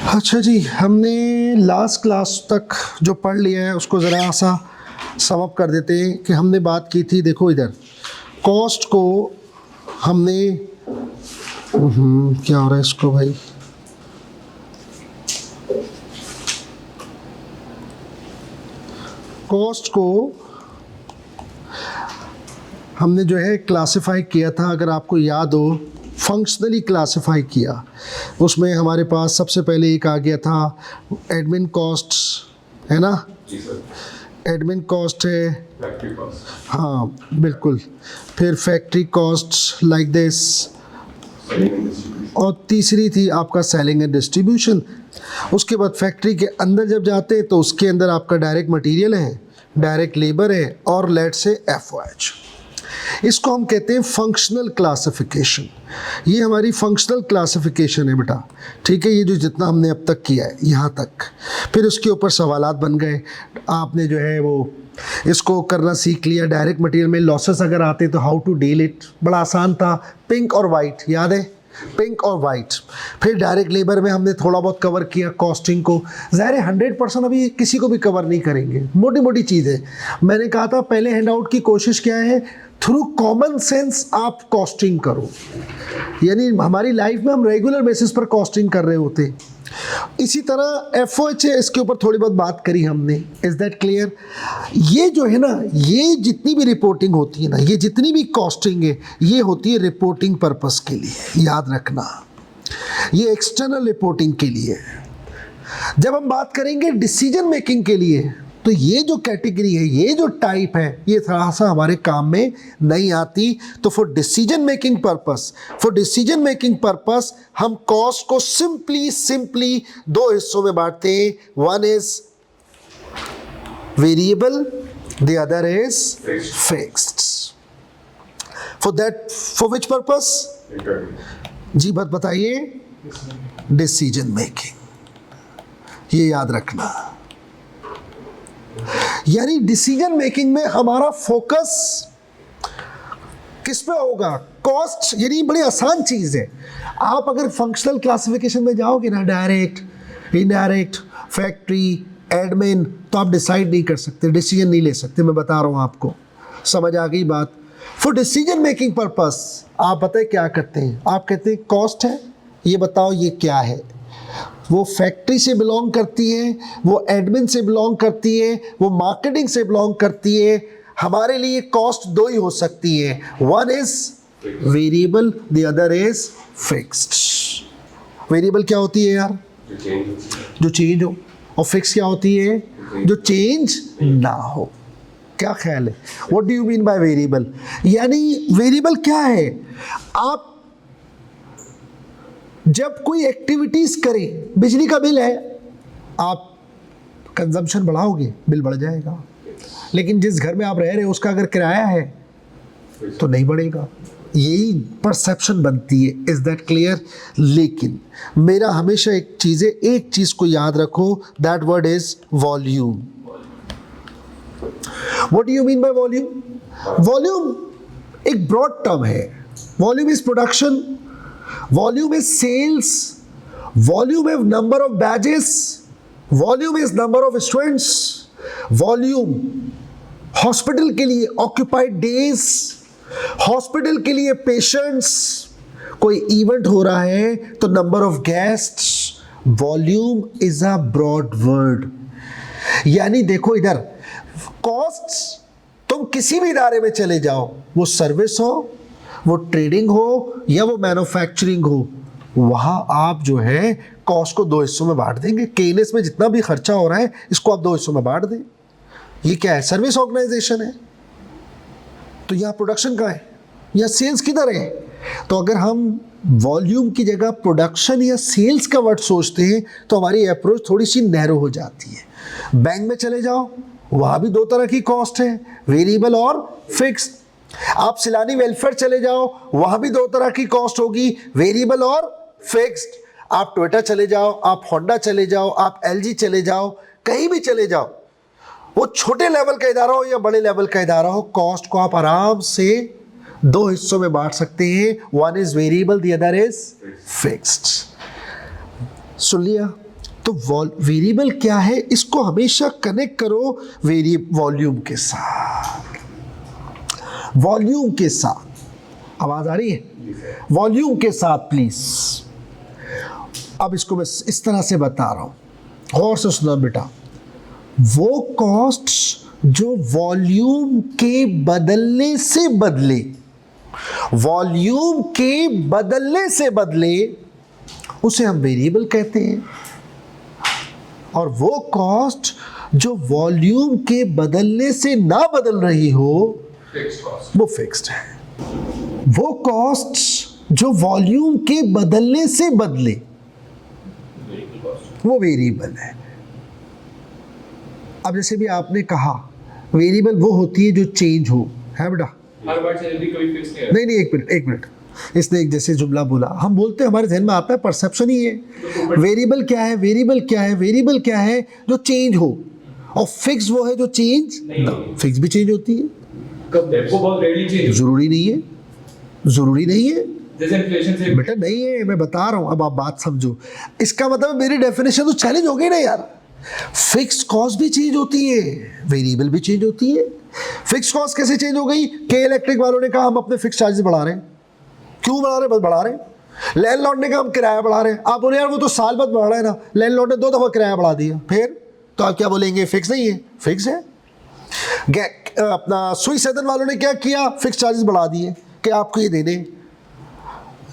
अच्छा जी, हमने last class तक जो पढ़ लिया है उसको ज़रा सा सम अप कर देते हैं कि हमने बात की थी। देखो इधर कॉस्ट को हमने क्या हो रहा है इसको भाई, कॉस्ट को हमने जो है क्लासिफाई किया था, अगर आपको याद हो, फंक्शनली क्लासिफाई किया। उसमें हमारे पास सबसे पहले एक आ गया था एडमिन कॉस्ट्स, है ना? जी सर। एडमिन कॉस्ट है, फैक्ट्री कॉस्ट, हाँ बिल्कुल। फिर factory costs like this, selling and distribution, और तीसरी थी आपका सेलिंग एंड डिस्ट्रीब्यूशन। उसके बाद फैक्ट्री के अंदर जब जाते हैं तो उसके अंदर आपका डायरेक्ट मटेरियल है, डायरेक्ट लेबर है, और लेट से एफओएच। इसको हम कहते हैं फंक्शनल क्लासिफिकेशन। ये हमारी फंक्शनल क्लासिफिकेशन है बेटा, ठीक है? ये जो जितना हमने अब तक किया है यहाँ तक, फिर उसके ऊपर सवालात बन गए। आपने जो है वो इसको करना सीख लिया। डायरेक्ट मटेरियल में लॉसेस अगर आते तो हाउ टू डील इट, बड़ा आसान था, पिंक और वाइट, याद है? पिंक और वाइट। फिर डायरेक्ट लेबर में हमने थोड़ा बहुत कवर किया कॉस्टिंग को। ज़ाहिर है 100% अभी किसी को भी कवर नहीं करेंगे, मोटी मोटी चीज़ें। मैंने कहा था पहले हैंडआउट की कोशिश क्या है, थ्रू कॉमन सेंस आप कॉस्टिंग करो। यानी हमारी लाइफ में हम रेगुलर बेसिस पर कॉस्टिंग कर रहे होते हैं। इसी तरह एफओएच है, इसके ऊपर थोड़ी बहुत बात करी हमने। Is that clear? ये जो है ना, ये जितनी भी रिपोर्टिंग होती है ना, ये जितनी भी कॉस्टिंग है, ये होती है रिपोर्टिंग पर्पस के लिए, याद रखना। ये एक्सटर्नल रिपोर्टिंग के लिए। जब हम बात करेंगे डिसीजन मेकिंग के लिए, तो ये जो कैटेगरी है, ये जो टाइप है, ये थोड़ा सा हमारे काम में नहीं आती। तो फॉर डिसीजन मेकिंग पर्पस हम कॉस्ट को सिंपली दो हिस्सों में बांटते हैं। One is variable, the other is fixed. For which purpose जी बात बताइए? डिसीजन मेकिंग, ये याद रखना। यानी डिसीजन मेकिंग में हमारा फोकस किस पे होगा? कॉस्ट। यानी बड़ी आसान चीज है। आप अगर फंक्शनल क्लासिफिकेशन में जाओगे ना, डायरेक्ट, इनडायरेक्ट, फैक्ट्री, एडमिन, तो आप डिसाइड नहीं कर सकते, डिसीजन नहीं ले सकते। मैं बता रहा हूं आपको, समझ आ गई बात? फॉर डिसीजन मेकिंग पर्पस आप पता है क्या करते हैं? आप कहते हैं कॉस्ट है, ये बताओ ये क्या है। वो फैक्ट्री से बिलोंग करती है, वो एडमिन से बिलोंग करती है, वो मार्केटिंग से बिलोंग करती है। हमारे लिए कॉस्ट दो ही हो सकती है, one is variable, the other is fixed. Variable क्या होती है यार? जो चेंज हो। और फिक्स क्या होती है? जो चेंज ना हो। क्या ख्याल है? What do you mean by variable? यानी वेरिएबल क्या है? आप जब कोई एक्टिविटीज करें, बिजली का बिल है, आप कंजम्पशन बढ़ाओगे, बिल बढ़ जाएगा। लेकिन जिस घर में आप रह रहे हो उसका अगर किराया है तो नहीं बढ़ेगा। यही परसेप्शन बनती है। Is that clear? लेकिन मेरा हमेशा एक चीज को याद रखो, that word is volume. What do you mean by volume? Volume एक ब्रॉड टर्म है। Volume is production, volume is sales, volume is number of badges, volume is number of students, volume hospital के लिए occupied days, hospital के लिए patients, कोई event हो रहा है तो number of guests. Volume is a broad word. यानी देखो इधर, कॉस्ट्स तुम किसी भी इदारे में चले जाओ, वो सर्विस हो, वो ट्रेडिंग हो, या वो मैन्युफैक्चरिंग हो, वहाँ आप जो है कॉस्ट को दो हिस्सों में बांट देंगे। केएनएस में जितना भी खर्चा हो रहा है इसको आप दो हिस्सों में बांट दें। ये क्या है? सर्विस ऑर्गेनाइजेशन है। तो यहाँ प्रोडक्शन का है या सेल्स किधर है? तो अगर हम वॉल्यूम की जगह प्रोडक्शन या सेल्स का वर्ड सोचते हैं तो हमारी अप्रोच थोड़ी सी नैरो हो जाती है। बैंक में चले जाओ, वहाँ भी दो तरह की कॉस्ट है, वेरिएबल और फिक्स्ड। आप सिलानी वेलफेयर चले जाओ, वहां भी दो तरह की कॉस्ट होगी, वेरिएबल और फिक्स्ड। आप टोयोटा चले जाओ, आप होंडा चले जाओ, आप एलजी चले जाओ, कहीं भी चले जाओ, वो छोटे लेवल का इदारा हो या बड़े लेवल का इदारा हो, कॉस्ट को आप आराम से दो हिस्सों में बांट सकते हैं, one is variable, the other is fixed. सुन लिया? तो वेरिएबल क्या है, इसको हमेशा कनेक्ट करो वॉल्यूम के साथ। वॉल्यूम के साथ, आवाज आ रही है? वॉल्यूम के साथ प्लीज। अब इसको मैं इस तरह से बता रहा हूं, गौर से सुना बेटा। वो कॉस्ट जो वॉल्यूम के बदलने से बदले, वॉल्यूम के बदलने से बदले, उसे हम वेरिएबल कहते हैं। और वो कॉस्ट जो वॉल्यूम के बदलने से ना बदल रही हो, वो फिक्स्ड है। वो कॉस्ट जो वॉल्यूम के बदलने से बदले, वो वेरिएबल है। अब जैसे भी आपने कहा, वेरिएबल वो होती है जो चेंज हो, है बेटा? हर बार चेंज कभी फिक्स नहीं है। नहीं, एक मिनट। इसने एक जैसे जुमला बोला, हम बोलते हैं, हमारे ध्यान में आता है, परसेप्शन ही है। वेरिएबल क्या है? वेरिएबल क्या है? वेरिएबल क्या है? जो चेंज हो। और फिक्स वो है जो चेंज ना। फिक्स भी चेंज होती है, वो बहुत रेयरली चेंज जरूरी नहीं है, जरूरी नहीं है जैसे इन्फ्लेशन से। बेटा, नहीं है, मैं बता रहा हूं। अब आप बात समझो। इसका मतलब मेरी डेफिनेशन तो चैलेंज हो गई ना यार। फिक्स कॉस्ट भी चेंज होती है, वेरिएबल भी चेंज होती है। फिक्स कॉस्ट कैसे चेंज हो गई? के इलेक्ट्रिक वालों ने कहा हम अपने फिक्स चार्जेस बढ़ा रहे हैं। क्यों बढ़ा रहे? बस बढ़ा रहे हैं। लैंडलॉर्ड ने कहा हम किराया बढ़ा रहे हैं। आप बोले यार वो तो साल बाद बढ़ा रहा है ना। लैंडलॉर्ड ने 2 दफा किराया बढ़ा दिया, फिर तो आप क्या बोलेंगे? फिक्स नहीं है। फिक्स है। अपना सुई सदन वालों ने क्या किया? फिक्स चार्जेस बढ़ा दिए कि आपको ये देने।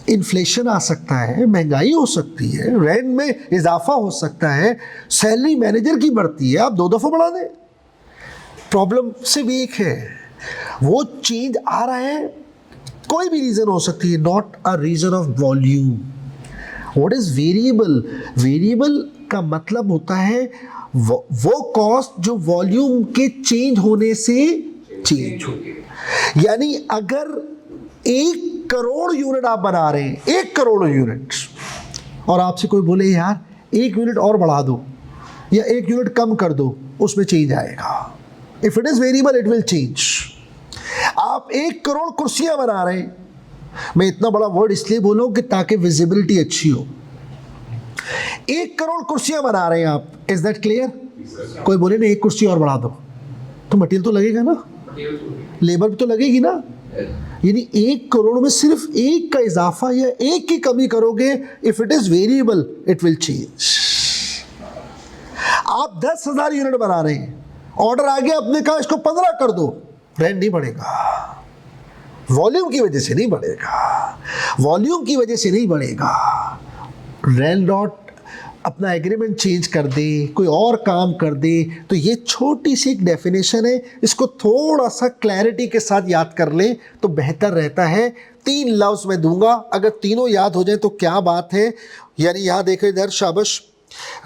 इन्फ्लेशन आ सकता है, महंगाई हो सकती है, रेंट में इजाफा हो सकता है, सैलरी मैनेजर की बढ़ती है, आप 2 दफा बढ़ा दें। प्रॉब्लम सिर्फ एक है, वो चेंज आ रहा है, कोई भी रीजन हो सकती है, not a reason of volume. What is variable? Variable का मतलब होता है वो कॉस्ट जो वॉल्यूम के चेंज होने से चेंज हो। यानी अगर 1 करोड़ यूनिट आप बना रहे हैं, 1 करोड़ यूनिट, और आपसे कोई बोले यार 1 यूनिट और बढ़ा दो या 1 यूनिट कम कर दो, उसमें चेंज आएगा। If it is variable it will change. आप 1 करोड़ कुर्सियां बना रहे हैं, मैं इतना बड़ा वर्ड इसलिए बोलूं कि ताकि विजिबिलिटी अच्छी हो। 1 करोड़ कुर्सियां बना रहे हैं आप, इज दैट क्लियर? कोई बोले ना 1 कुर्सी और बढ़ा दो, तो मटेरियल तो लगेगा ना, लेबर भी तो लगेगी ना। यानी 1 करोड़ में सिर्फ 1 का इजाफा या 1 की कमी करोगे, if it is variable it will change. आप 10,000 यूनिट बना रहे हैं, ऑर्डर आ गया, आपने कहा इसको 15 कर दो, रेंट नहीं बढ़ेगा। वॉल्यूम की वजह से नहीं बढ़ेगा, वॉल्यूम की वजह से नहीं बढ़ेगा। लैंडलॉर्ड अपना एग्रीमेंट चेंज कर दे, कोई और काम कर दे, तो ये छोटी सी एक डेफिनेशन है, इसको थोड़ा सा क्लैरिटी के साथ याद कर लें तो बेहतर रहता है। 3 लफ्ज़ मैं दूंगा, अगर तीनों याद हो जाए तो क्या बात है। यानी यहाँ देखो इधर, शाबाश।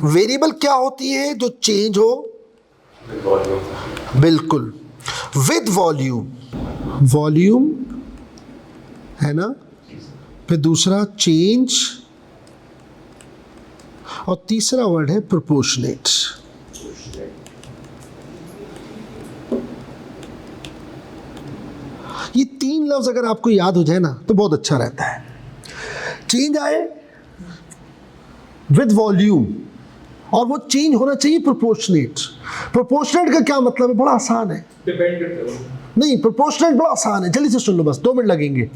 वेरिएबल क्या होती है? जो चेंज हो, बिल्कुल, विद वॉल्यूम। वॉल्यूम है ना, फिर दूसरा चेंज, और तीसरा वर्ड है प्रोपोर्शनेट। ये 3 लफ्ज अगर आपको याद हो जाए ना तो बहुत अच्छा रहता है। चेंज आए विद वॉल्यूम, और वो चेंज होना चाहिए प्रोपोर्शनेट। प्रोपोर्शनेट का क्या मतलब है? बड़ा आसान है। डिपेंड करता है। नहीं, प्रोपोर्शनेट बड़ा आसान है, जल्दी से सुन लो, बस 2 मिनट लगेंगे।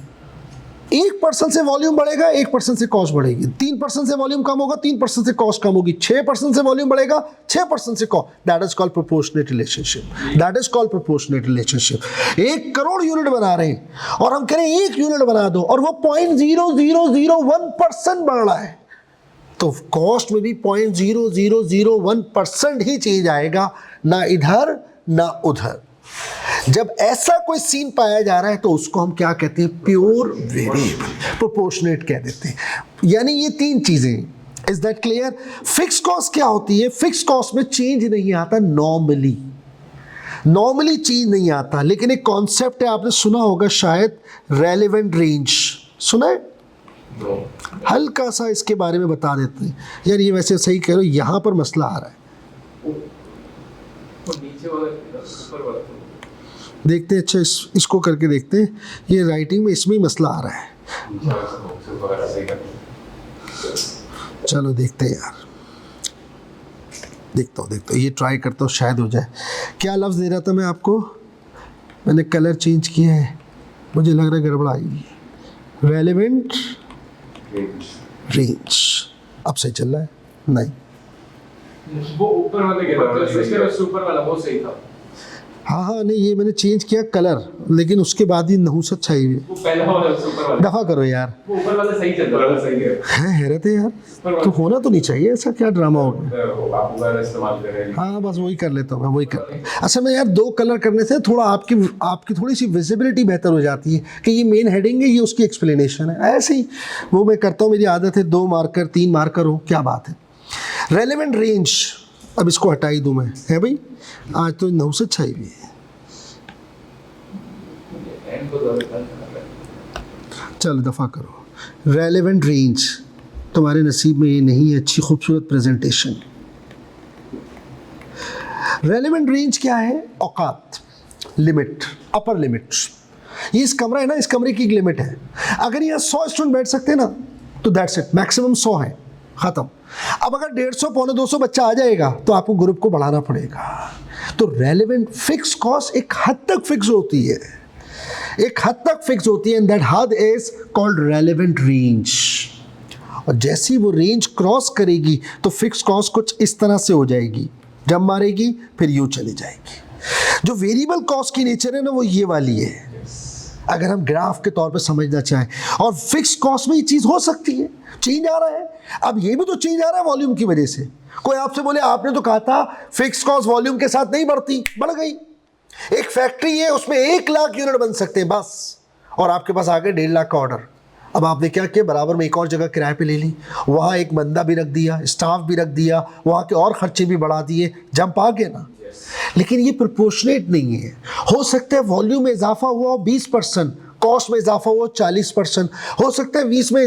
1% से वॉल्यूम बढ़ेगा, 1% से कॉस्ट बढ़ेगी। 3% से वॉल्यूम कम होगा, 3% से कॉस्ट कम होगी। 6% से वॉल्यूम बढ़ेगा, 6% से cost. That is called proportionate relationship. That is called proportionate relationship. 1 crore unit बना रहे हैं और हम कह रहे हैं 1 यूनिट बना दो, और वो 0.0001% बढ़ रहा है, तो कॉस्ट में भी 0.0001% ही चेंज आएगा, ना इधर ना उधर। जब ऐसा कोई सीन पाया जा रहा है तो उसको हम क्या कहते हैं? प्योर वेरिएबल, प्रोपोर्शनेट कह देते हैं। यानी ये 3 चीजें। Is that clear? Fix cost क्या होती है? फिक्स कॉस्ट में चेंज नहीं आता नॉर्मली, नॉर्मली चेंज नहीं आता, लेकिन एक कॉन्सेप्ट है, आपने सुना होगा शायद, रेलेवेंट रेंज। सुना है? हल्का सा इसके बारे में बता देते हैं। यार ये वैसे सही कह रहे हो, यहाँ पर मसला आ रहा है। नीचे वाला ऊपर वाला देखते हैं। अच्छा इसको करके देखते हैं, ये राइटिंग में इसमें ही मसला आ रहा है। चलो देखते हैं यार, देखता हूँ ये ट्राई करता हूँ, शायद हो जाए। क्या लफ्ज़ दे रहा था मैं आपको, मैंने कलर चेंज किया है, मुझे लग रहा है गड़बड़ आएगी। रेलेवेंट रेंज, अब सही चल रहा है? नहीं, वो ऊपर वाले के बाद इसके बाद ऊपर वाला वो सही था। हाँ नहीं, ये मैंने चेंज किया कलर, लेकिन उसके बाद ही नहुसत छाई हुई। वो पहला वाला ऊपर वाला, दफ़ा करो यार, वो ऊपर वाला सही चल रहा है, सही है। हैरत है यार, तो होना तो नहीं चाहिए ऐसा, क्या ड्रामा हो गया। आप वाला इस्तेमाल कर रहे हैं। हाँ बस वही कर लेता हूँ मैं, वही कर। अच्छा मैं यार 2 कलर करने से थोड़ा आपकी थोड़ी सी विजिबिलिटी बेहतर हो जाती है कि ये मेन हेडिंग है, ये उसकी एक्सप्लेनेशन है। ऐसे ही वो मैं करता हूँ, मेरी आदत है 2 मार्कर 3 मार्कर हो, क्या बात है। रेलेवेंट रेंज, अब इसको हटा ही दूँ मैं, है भाई, आज तो नहुसत छाई हुई है। चलो दफ़ा करो। रेलेवेंट रेंज, तुम्हारे नसीब में ये नहीं है अच्छी खूबसूरत प्रेजेंटेशन। रेलेवेंट रेंज क्या है? औकात, लिमिट, अपर लिमिट। ये इस कमरा है ना, इस कमरे की एक लिमिट है। अगर यहाँ 100 स्टूडेंट बैठ सकते हैं ना, तो दैट्स इट, मैक्सिमम 100 है, ख़त्म। अब अगर 150 पौने 200 बच्चा आ जाएगा तो आपको ग्रुप को बढ़ाना पड़ेगा। तो रेलेवेंट फिक्स कॉस्ट एक हद तक फिक्स होती है, एक हद तक फिक्स होती है, एंड दैट हद इज कॉल्ड रेलेवेंट रेंज। और जैसी वो रेंज क्रॉस करेगी तो फिक्स कॉस्ट कुछ इस तरह से हो जाएगी, जब मारेगी फिर यूँ चली जाएगी। जो वेरिएबल कॉस्ट की नेचर है ना, वो ये वाली है, अगर हम ग्राफ के तौर पे समझना चाहें। और फिक्स कॉस्ट में ये चीज़ हो सकती है, चेंज आ रहा है। अब ये भी तो चेंज आ रहा है वॉल्यूम की वजह से। कोई आपसे बोले आपने तो कहा था फिक्स कॉस्ट वॉल्यूम के साथ नहीं बढ़ती, बढ़ गई। एक फैक्ट्री है, उसमें 1 लाख यूनिट बन सकते हैं बस, और आपके पास आ गए 1.5 लाख का ऑर्डर। अब आपने क्या किया, बराबर में एक और जगह किराए पे ले ली, वहाँ एक बंदा भी रख दिया, स्टाफ भी रख दिया, वहाँ के और खर्चे भी बढ़ा दिए, जंप आ गया ना। लेकिन ये प्रोपोर्शनेट नहीं है। हो सकता है वॉल्यूम में इजाफा हुआ 20%, कॉस्ट में इजाफा हुआ 40%। हो सकता है 20 में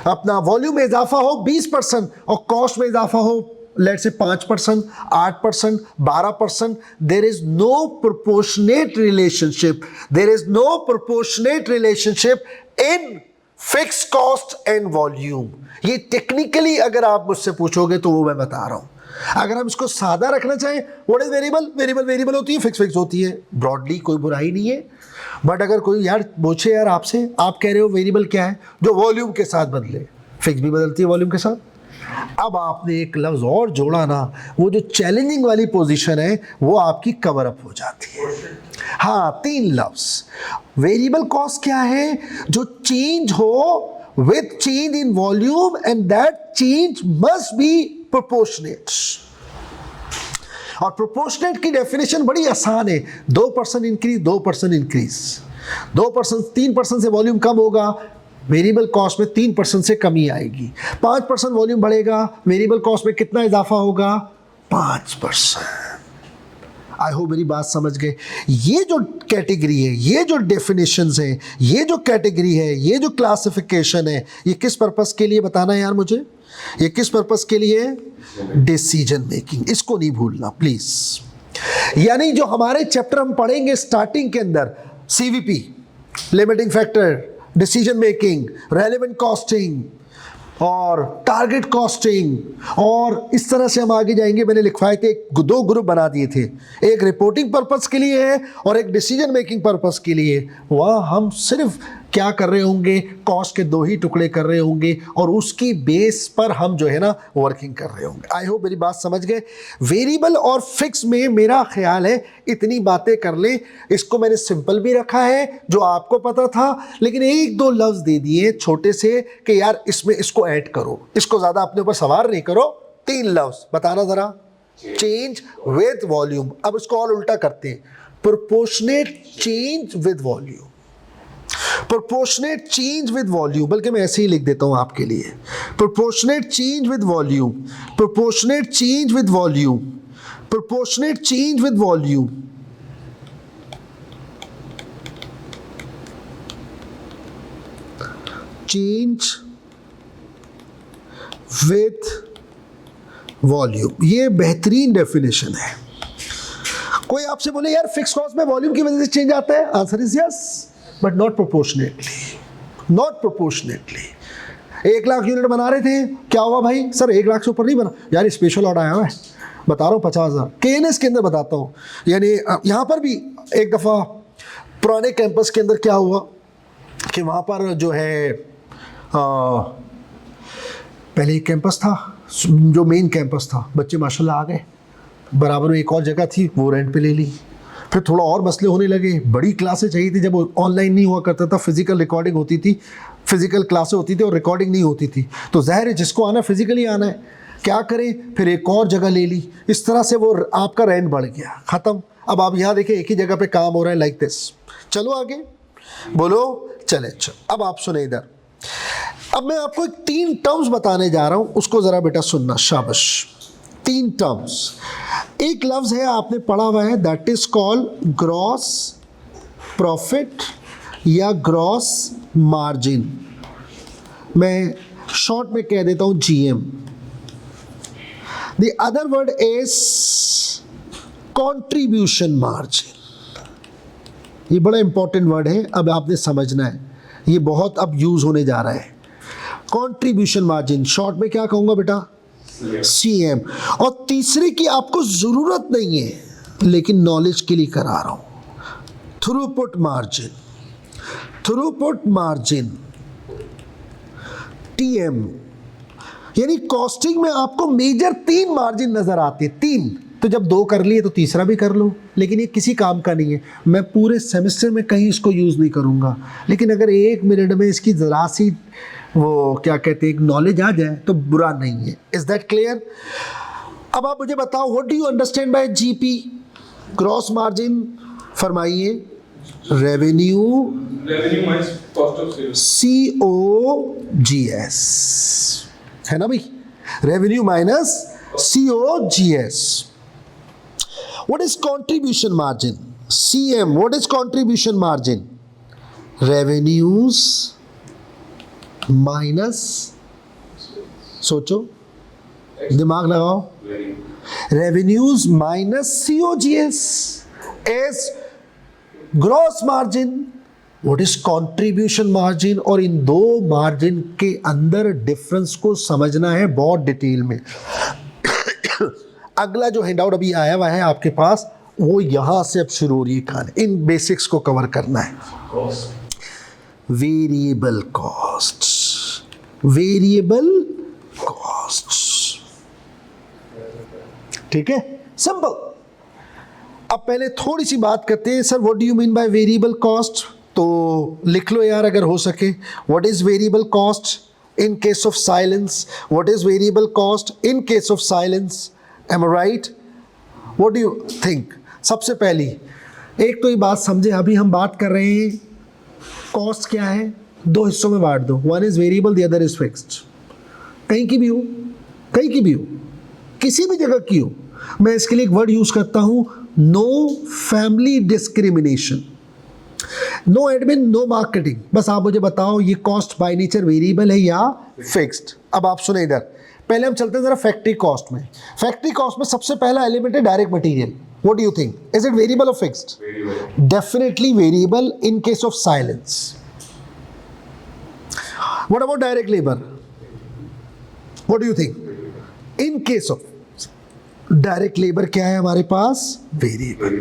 अपना वॉल्यूम में इजाफा हो 20% और कॉस्ट में इजाफा हो let's say 5%, 8%, 12%. There is no proportionate relationship. There is no proportionate relationship in fixed cost and volume. ये टेक्निकली अगर आप मुझसे पूछोगे तो वो मैं बता रहा हूँ। अगर हम इसको सादा रखना चाहें, व्हाट इज वेरिएबल, वेरिएबल होती है, फिक्स होती है, ब्रॉडली कोई बुराई नहीं है। बट अगर कोई यार पूछे यार आपसे, आप कह रहे हो वेरिएबल क्या है, जो वॉल्यूम के साथ बदले, फिक्स भी बदलती है वॉल्यूम के साथ। अब आपने एक लफ्ज़ और जोड़ा ना, वो जो चैलेंजिंग वाली पोजीशन है वो आपकी कवर अप हो जाती है। हाँ, 3 लफ्ज़। वेरिएबल कॉस्ट क्या है, जो चेंज हो with change in volume, and that change must be proportionate. और प्रोपोर्शनेट की डेफिनेशन बड़ी आसान है, 2% इंक्रीज 2% इंक्रीज, 2% 3% से वॉल्यूम कम होगा, वेरिएबल कॉस्ट में 3% से कमी आएगी। 5% वॉल्यूम बढ़ेगा, वेरिएबल कॉस्ट में कितना इजाफा होगा, 5%। आई होप मेरी बात समझ गए। ये जो कैटेगरी है, ये जो डेफिनेशंस हैं, ये जो कैटेगरी है, ये जो क्लासिफिकेशन है, ये किस पर्पस के लिए बताना है यार मुझे, ये किस पर्पस के लिए, डिसीजन मेकिंग। इसको नहीं भूलना प्लीज। यानी जो हमारे चैप्टर हम पढ़ेंगे स्टार्टिंग के अंदर, CVP, limiting factor, decision making, relevant costing और टारगेट कॉस्टिंग, और इस तरह से हम आगे जाएंगे। मैंने लिखवाए थे, 2 ग्रुप बना दिए थे, एक रिपोर्टिंग पर्पस के लिए है और एक डिसीजन मेकिंग पर्पस के लिए। वहाँ हम सिर्फ क्या कर रहे होंगे, कॉस्ट के 2 ही टुकड़े कर रहे होंगे और उसकी बेस पर हम जो है ना वर्किंग कर रहे होंगे। आई होप मेरी बात समझ गए। वेरिएबल और फिक्स में मेरा ख्याल है इतनी बातें कर लें। इसको मैंने सिंपल भी रखा है जो आपको पता था, लेकिन 1-2 लफ्ज़ दे दिए छोटे से कि यार इसमें इसको ऐड करो, इसको ज़्यादा अपने ऊपर सवार नहीं करो। 3 लफ्ज़ बताना ज़रा, चेंज विद वॉल्यूम। अब इसको और उल्टा करते हैं, proportionate change with volume, proportionate change with volume, बल्कि मैं ऐसे ही लिख देता हूं आपके लिए, proportionate change with volume, proportionate change with volume, proportionate change with volume. Change with volume, ये बेहतरीन डेफिनेशन है। कोई आपसे बोले यार फिक्स कॉस्ट में वॉल्यूम की वजह से चेंज आता है, answer is yes, but not proportionately, not proportionately. 1 lakh unit बना रहे थे, क्या हुआ भाई, सर 1 लाख से ऊपर नहीं बना, यार स्पेशल ऑर्डर आया हुआ है, बता रहा हूँ 50,000। KNS के अंदर बताता हूँ, यानी यहाँ पर भी एक दफ़ा पुराने कैंपस के अंदर क्या हुआ कि वहाँ पर जो है पहले एक कैंपस था जो मेन कैंपस था, बच्चे माशाल्लाह आ गए, बराबर में एक और जगह थी वो रेंट पे ले ली। फिर थोड़ा और मसले होने लगे, बड़ी क्लासें चाहिए थी, जब ऑनलाइन नहीं हुआ करता था, फिजिकल रिकॉर्डिंग होती थी, फिजिकल क्लासें होती थी और रिकॉर्डिंग नहीं होती थी, तो ज़ाहिर है जिसको आना फिजिकली आना है, क्या करें, फिर एक और जगह ले ली। इस तरह से वो आपका रेंट बढ़ गया, ख़त्म। अब आप यहाँ देखें एक ही जगह पे काम हो रहा है लाइक दिस। चलो आगे बोलो, चले चलो। अब आप सुने इधर, अब मैं आपको 3 टर्म्स बताने जा रहा हूँ, उसको ज़रा बेटा सुनना, शाबाश। 3 टर्म्स, एक लफ्ज़ है आपने पढ़ा हुआ है, that is called gross profit या ग्रॉस मार्जिन, मैं शॉर्ट में कह देता हूँ GM। The other word is contribution margin. ये बड़ा इंपॉर्टेंट वर्ड है, अब आपने समझना है, ये बहुत अब यूज होने जा रहा है। कंट्रीब्यूशन मार्जिन शॉर्ट में क्या कहूँगा बेटा, CM। और तीसरे की आपको ज़रूरत नहीं है, लेकिन नॉलेज के लिए करा रहा हूँ, throughput margin, throughput margin TM। यानी कॉस्टिंग में आपको मेजर 3 मार्जिन नज़र आते हैं, 3, तो जब 2 कर लिए तो तीसरा भी कर लो, लेकिन ये किसी काम का नहीं है, मैं पूरे सेमेस्टर में कहीं इसको यूज़ नहीं करूँगा, लेकिन अगर 1 मिनट में इसकी ज़रा सी वो क्या कहते हैं नॉलेज आ जाए तो बुरा नहीं है। Is that clear? अब आप मुझे बताओ, what do you understand by GP, gross margin? फरमाइए। Revenue minus cost of sales, COGS है ना भाई, revenue minus COGS। What is contribution margin? CM. What is contribution margin? Revenues minus, सोचो, दिमाग लगाओ, revenues minus COGS is gross margin. What is contribution margin? और इन 2 margin के अंदर difference को समझना है बहुत डिटेल में। अगला जो हैंडआउट अभी आया हुआ है आपके पास, वो यहाँ से अब शुरू हो रही है कहानी, इन बेसिक्स को कवर करना है। वेरिएबल कॉस्ट, वेरिएबल कॉस्ट, ठीक है, सिंपल। अब पहले थोड़ी सी बात करते हैं, sir what do you mean by variable cost, तो लिख लो यार अगर हो सके, what is variable cost in case of silence, what is variable cost in case of silence, am I right? What do you think? सबसे पहली एक तो ये बात समझे, अभी हम बात कर रहे हैं कॉस्ट क्या है, 2 हिस्सों में बांट दो, one is variable, the other is fixed. कहीं की भी हो, कहीं की भी हो, किसी भी जगह की हो, मैं इसके लिए एक वर्ड यूज करता हूं, no family discrimination, no admin, no marketing. बस आप मुझे बताओ ये कॉस्ट बाय नेचर वेरिएबल है या फिक्स्ड? अब आप सुने इधर, पहले हम चलते हैं जरा फैक्ट्री कॉस्ट में। फैक्ट्री कॉस्ट में सबसे पहला एलिमेंट है direct material. What do you think, is it variable और fixed? Definitely variable in case of silence. What about direct labour? What do you think? In case of direct labour क्या है हमारे पास? Variable.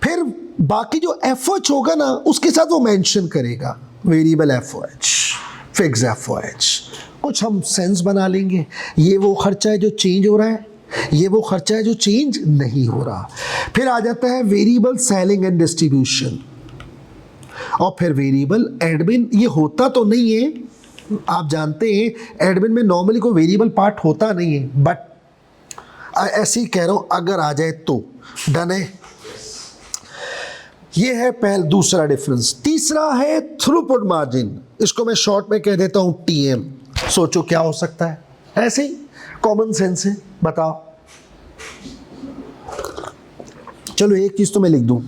फिर बाकी जो FOH होगा ना, उसके साथ वो मेंशन करेगा वेरिएबल एफओएच, फिक्स एफओएच। कुछ हम सेंस बना लेंगे, ये वो खर्चा है जो चेंज हो रहा है, ये वो खर्चा है जो चेंज नहीं हो रहा। फिर आ जाता है वेरिएबल सेलिंग एंड डिस्ट्रीब्यूशन, और फिर वेरिएबल एडमिन। ये होता तो नहीं है, आप जानते हैं एडमिन में नॉर्मली कोई वेरिएबल पार्ट होता नहीं है, बट ऐसे ही कह रहा हूं अगर आ जाए तो। डन है? ये है पहला, दूसरा डिफरेंस। तीसरा है थ्रूपुट मार्जिन, इसको मैं शॉर्ट में कह देता हूं TM। सोचो क्या हो सकता है, ऐसे ही कॉमन सेंस है, बताओ। चलो एक चीज तो मैं लिख दूं,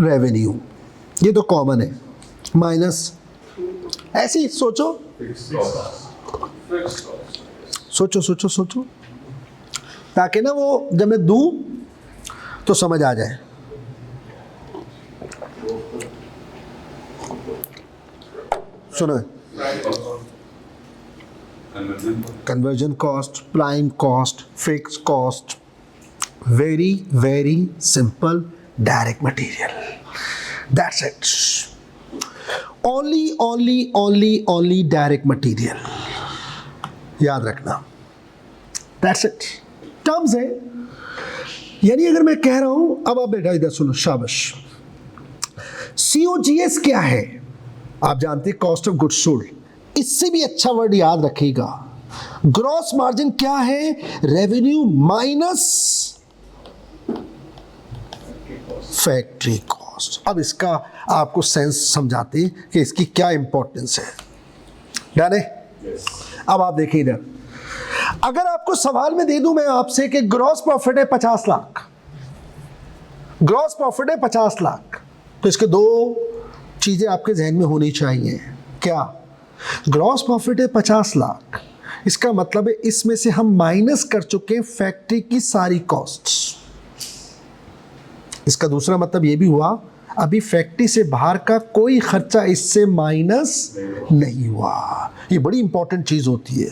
रेवेन्यू, ये तो कॉमन है, माइनस, ऐसे ही सोचो, सोचो सोचो सोचो, ताकि ना वो जब मैं दूं तो समझ आ जाए। सुनो, conversion cost, prime cost, fix cost, very very simple, direct material, that's it. Only direct material, याद रखना, दैट्स इट। टर्म्स है, यानी अगर मैं कह रहा हूं, अब आप बेटा इधर सुनो, शाबाश। COGS क्या है? आप जानते हैं, कॉस्ट ऑफ गुड्स सोल्ड। इससे भी अच्छा वर्ड याद रखिएगा, ग्रॉस मार्जिन क्या है? Revenue minus factory cost. अब इसका आपको सेंस समझाते हैं कि इसकी क्या इंपॉर्टेंस है। डन है? अब आप देखिए इधर, अगर आपको सवाल में दे दूं मैं आपसे कि ग्रॉस प्रॉफिट है 50 लाख, ग्रॉस प्रॉफिट है 50 लाख, तो इसके दो चीजें आपके जहन में होनी चाहिए। क्या? ग्रॉस प्रॉफिट है 50 लाख, इसका मतलब है इसमें से हम माइनस कर चुके हैं फैक्ट्री की सारी कॉस्ट्स। इसका दूसरा मतलब ये भी हुआ, अभी फैक्ट्री से बाहर का कोई खर्चा इससे माइनस नहीं हुआ। ये बड़ी इंपॉर्टेंट चीज होती है।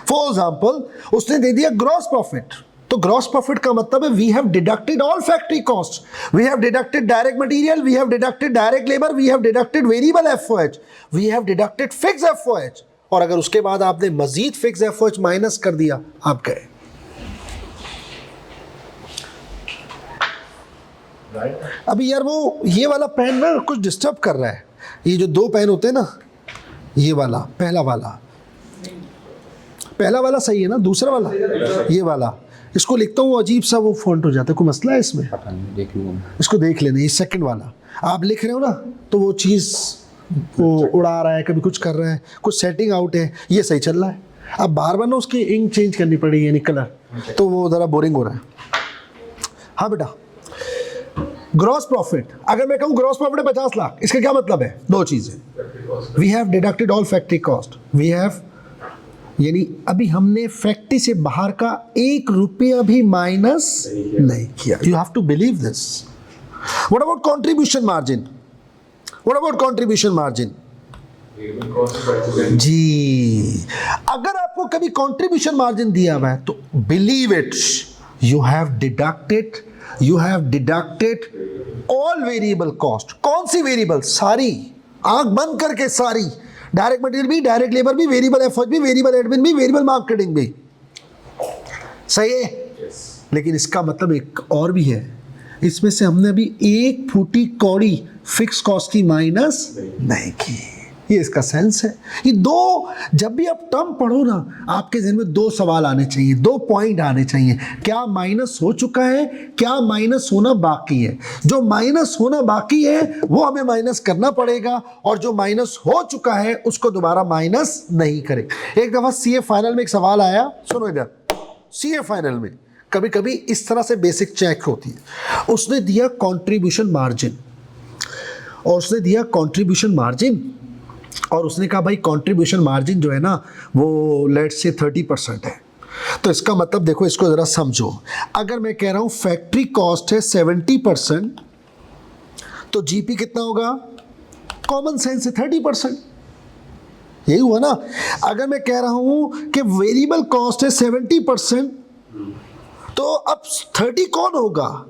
फॉर एग्जांपल, उसने दे दिया ग्रॉस प्रॉफिट, तो ग्रॉस प्रॉफिट का मतलब है we have deducted all factory cost, we have deducted direct material, we have deducted direct labour, we have deducted variable FOH, we have deducted fix FOH. और अगर उसके बाद आपने मजीद फिक्स एफओएच माइनस कर दिया, आप गए। अभी यार वो ये वाला पेन ना कुछ डिस्टर्ब कर रहा है। ये जो दो पेन होते हैं ना, ये वाला, पहला वाला सही है ना, दूसरा वाला ये वाला, इसको लिखता हूँ अजीब सा वो फॉन्ट हो जाता है। कोई मसला है इसमें? देख लूँगा, इसको देख लेना। ये सेकंड वाला आप लिख रहे हो ना, तो वो चीज़ वो उड़ा रहा है, कभी कुछ कर रहा है, कुछ सेटिंग आउट है, ये सही चल रहा है। अब बार बार ना उसकी इंक चेंज करनी पड़ेगी, यानी कलर, तो वो ज़रा बोरिंग हो रहा है। हाँ बेटा, ग्रॉस प्रॉफिट, अगर मैं कहूँ ग्रॉस प्रॉफिट है 50 लाख, इसका क्या मतलब है? दो चीज़ें, we have deducted all factory cost, we have, यानी अभी हमने फैक्ट्री से बाहर का 1 रुपया भी माइनस नहीं किया। You have to believe this. What about contribution margin? What about contribution margin? जी, अगर आपको कभी कंट्रीब्यूशन मार्जिन दिया हुआ है तो believe it, you have deducted all variable cost. कौन सी वेरिएबल? सारी, आंख बंद करके सारी, डायरेक्ट मटेरियल भी, डायरेक्ट लेबर भी, वेरिएबल एफओएच भी, वेरिएबल एडमिन भी, वेरिएबल मार्केटिंग भी। सही है? लेकिन इसका मतलब एक और भी है, इसमें से हमने अभी 1 फूटी कौड़ी फिक्स कॉस्ट की माइनस नहीं की। ये इसका सेंस है। ये दो, जब भी आप टर्म पढ़ो ना, आपके जहन में 2 सवाल आने चाहिए, 2 पॉइंट आने चाहिए। क्या माइनस हो चुका है, क्या माइनस होना बाकी है? जो माइनस होना बाकी है वो हमें माइनस करना पड़ेगा, और जो माइनस हो चुका है उसको दोबारा माइनस नहीं करें। एक दफा सीए फाइनल में एक सवाल आया, सुनो इधर, सीए फाइनल में कभी कभी इस तरह से बेसिक चेक होती है। उसने दिया कंट्रीब्यूशन मार्जिन, और उसने कहा भाई कंट्रीब्यूशन मार्जिन जो है ना वो लेट्स से 30% है। तो इसका मतलब देखो, इसको ज़रा समझो। अगर मैं कह रहा हूँ फैक्ट्री कॉस्ट है 70%, तो जीपी कितना होगा? कॉमन सेंस है 30%, यही हुआ ना। अगर मैं कह रहा हूँ कि वेरिएबल कॉस्ट है 70%, तो अब 30 कौन होगा?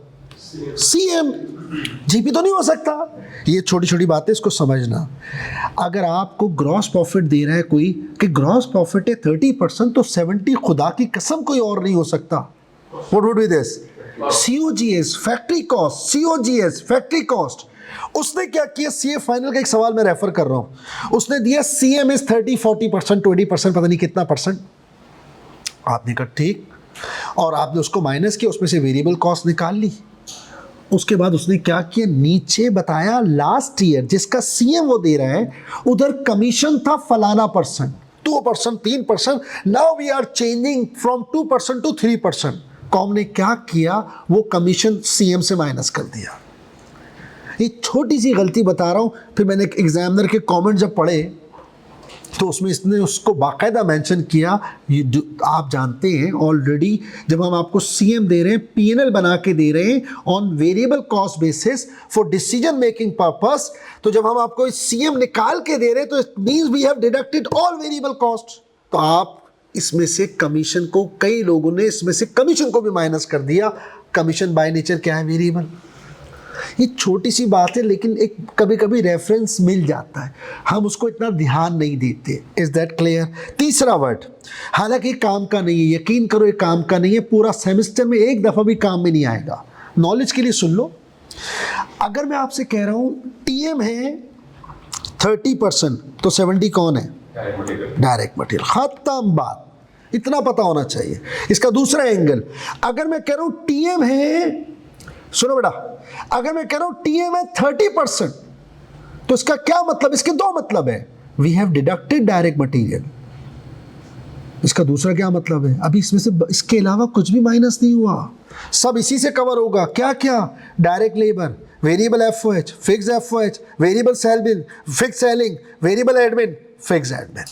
सीएम। जीपी तो नहीं हो सकता। ये छोटी छोटी बातें इसको समझना। अगर आपको ग्रॉस प्रॉफिट दे रहा है कोई कि ग्रॉस प्रॉफिट है 30%, तो 70 खुदा की कसम कोई और नहीं हो सकता। What would be this? COGS, factory cost, COGS, factory cost. उसने क्या किया? सीए फाइनल का एक सवाल मैं रेफर कर रहा हूं। उसने दिया CM इज 30, 40%, 20%, पता नहीं कितना परसेंट। आपने कहा ठीक, और आपने उसको माइनस किया, उसमें से वेरिएबल कॉस्ट निकाल ली। उसके बाद उसने क्या किया? नीचे बताया लास्ट ईयर जिसका CM वो दे रहा है, उधर कमीशन था फलाना percent, 2%, 3%। Now we are changing from 2% to 3%। कॉम ने क्या किया? वो कमीशन CM से माइनस कर दिया। ये छोटी सी गलती बता रहा हूँ। फिर मैंने एग्जामिनर के कमेंट जब पढ़े तो उसमें इसने उसको बाकायदा मेंशन किया। आप जानते हैं ऑलरेडी, जब हम आपको सीएम दे रहे हैं, पीएनएल बना के दे रहे हैं on variable cost basis for decision making purpose, तो जब हम आपको सीएम निकाल के दे रहे हैं तो it means we have deducted all variable cost. तो आप इसमें से कमीशन को, कई लोगों ने इसमें से कमीशन को भी माइनस कर दिया। कमीशन बाय नेचर क्या है? वेरिएबल। ये छोटी सी बात है, लेकिन एक कभी कभी रेफरेंस मिल जाता है, हम उसको इतना ध्यान नहीं देते। Is that clear? तीसरा वर्ड, हालांकि काम का नहीं है, यकीन करो ये काम का नहीं है, पूरा सेमेस्टर में एक दफ़ा भी काम में नहीं आएगा। नॉलेज के लिए सुन लो, अगर मैं आपसे कह रहा हूँ टीएम है 30%, तो 70 कौन है? Direct material. खत्म बात, इतना पता होना चाहिए। इसका दूसरा एंगल, अगर मैं कह रहा हूँ टीएम है, सुनो बेटा, अगर मैं कह रहा हूं टीएम है 30%, तो इसका क्या मतलब? इसके दो मतलब है। We have deducted direct material. इसका दूसरा क्या मतलब है? अभी इसमें से इसके अलावा कुछ भी माइनस नहीं हुआ, सब इसी से कवर होगा। क्या क्या? Direct labour, variable FOH, fix FOH, variable selling, fix selling, variable admin, fix admin.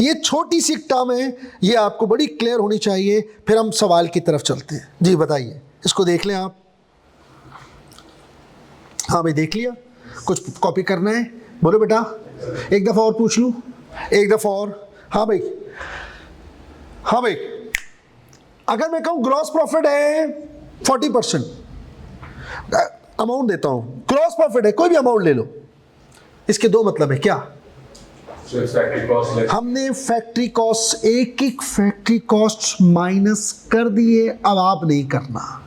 ये छोटी सी टर्म है, ये आपको बड़ी क्लियर होनी चाहिए। फिर हम सवाल की तरफ चलते हैं। जी बताइए, इसको देख लें आप। हाँ भाई, देख लिया? कुछ कॉपी करना है? बोलो बेटा, एक दफ़ा और पूछ लूँ, एक दफ़ा और। हाँ भाई, हाँ भाई, अगर मैं कहूँ ग्रॉस प्रॉफिट है 40%, अमाउंट देता हूँ, ग्रॉस प्रॉफिट है, कोई भी अमाउंट ले लो, इसके दो मतलब है। क्या? हमने फैक्ट्री कॉस्ट, एक एक फैक्ट्री कॉस्ट माइनस कर दिए, अब आप नहीं करना।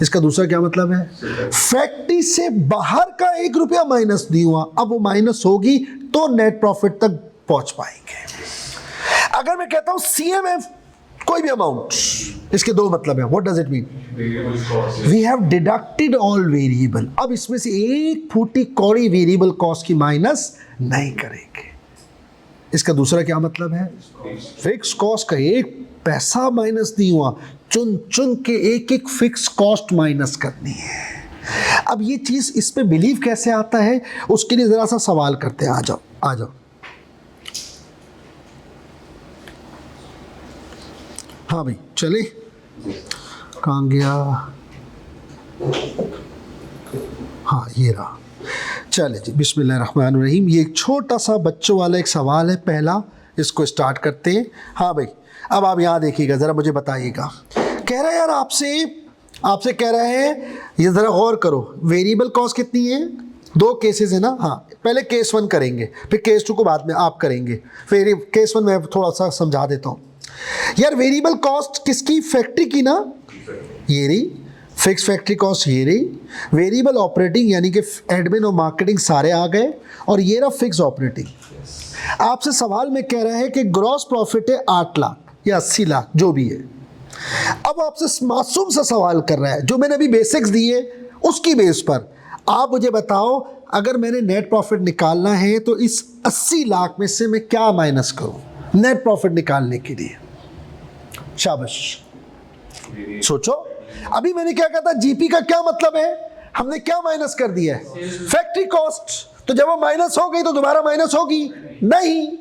इसका दूसरा क्या मतलब है? फैक्ट्री से बाहर का 1 रुपया माइनस नहीं हुआ, अब वो माइनस होगी तो नेट प्रॉफिट तक पहुंच पाएंगे। अगर मैं कहता हूं सीएमएफ कोई भी अमाउंट, इसके दो मतलब है। What does it mean? We have deducted all variable. अब इसमें से एक फूटी कौड़ी वेरिएबल कॉस्ट की माइनस नहीं करेंगे। इसका दूसरा क्या मतलब है? फिक्स कॉस्ट का एक पैसा माइनस नहीं हुआ, चुन चुन के एक एक फिक्स कॉस्ट माइनस करनी है। अब ये चीज़, इस पे बिलीव कैसे आता है, उसके लिए ज़रा सा सवाल करते हैं। आ जाओ, आ जाओ। हाँ भाई, चले, कहाँ गया? हाँ, ये रहा। चले जी, बिस्मिल्लाहिर्रहमानिर्रहीम। ये एक छोटा सा बच्चों वाला एक सवाल है, पहला, इसको स्टार्ट करते हैं। हाँ भाई, अब आप यहाँ देखिएगा, ज़रा मुझे बताइएगा। कह रहा है यार, आपसे कह रहा है, ये ज़रा गौर करो, वेरिएबल कॉस्ट कितनी है? दो केसेस है ना। हाँ, पहले केस 1 करेंगे, फिर केस 2 को बाद में आप करेंगे। फिर केस 1 में थोड़ा सा समझा देता हूँ। यार वेरिएबल कॉस्ट किसकी? फैक्ट्री की ना, ये रही फिक्स फैक्ट्री कॉस्ट, ये रही वेरिएबल ऑपरेटिंग, यानी कि एडमिन और मार्केटिंग सारे आ गए, और ये रहा फिक्स ऑपरेटिंग। आपसे सवाल में कह रहा है कि ग्रॉस प्रॉफिट है 8 लाख या 80 लाख, जो भी है। अब आपसे मासूम सा सवाल कर रहा है, जो मैंने अभी बेसिक्स दिए उसकी बेस पर आप मुझे बताओ, अगर मैंने नेट प्रॉफिट निकालना है तो इस 80 लाख में से मैं क्या माइनस करूं नेट प्रॉफिट निकालने के लिए? शाबाश, सोचो। अभी मैंने क्या कहा था? जीपी का क्या मतलब है? हमने क्या माइनस कर दिया है? Factory cost. तो जब वो माइनस हो गई तो दोबारा माइनस होगी नहीं।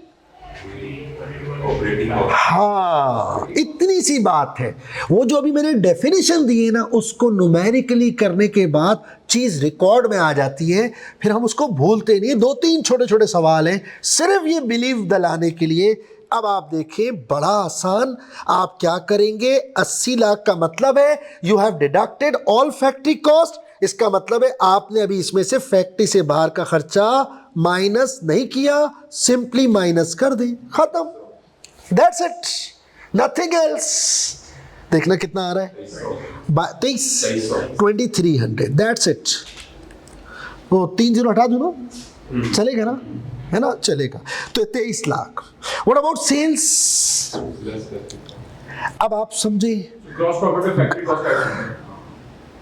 हाँ, इतनी सी बात है। वो जो अभी मैंने डेफिनेशन दी है ना, उसको न्यूमेरिकली करने के बाद चीज़ रिकॉर्ड में आ जाती है, फिर हम उसको भूलते नहीं। 2-3 छोटे छोटे सवाल हैं सिर्फ ये बिलीव दिलाने के लिए। अब आप देखिए, बड़ा आसान। आप क्या करेंगे? 80 लाख का मतलब है you have deducted all factory cost. इसका मतलब है आपने अभी इसमें से फैक्ट्री से बाहर का खर्चा माइनस नहीं किया, सिंपली माइनस कर दे, खत्म। That's it, nothing else. देखना कितना आ रहा है? 2300। That's it. वो 3 0 हटा दूँ ना, चलेगा ना? है ना? चलेगा। तो 23 लाख। What about sales? अब आप समझे, ग्रॉस प्रॉफिट फैक्ट्री कॉस्ट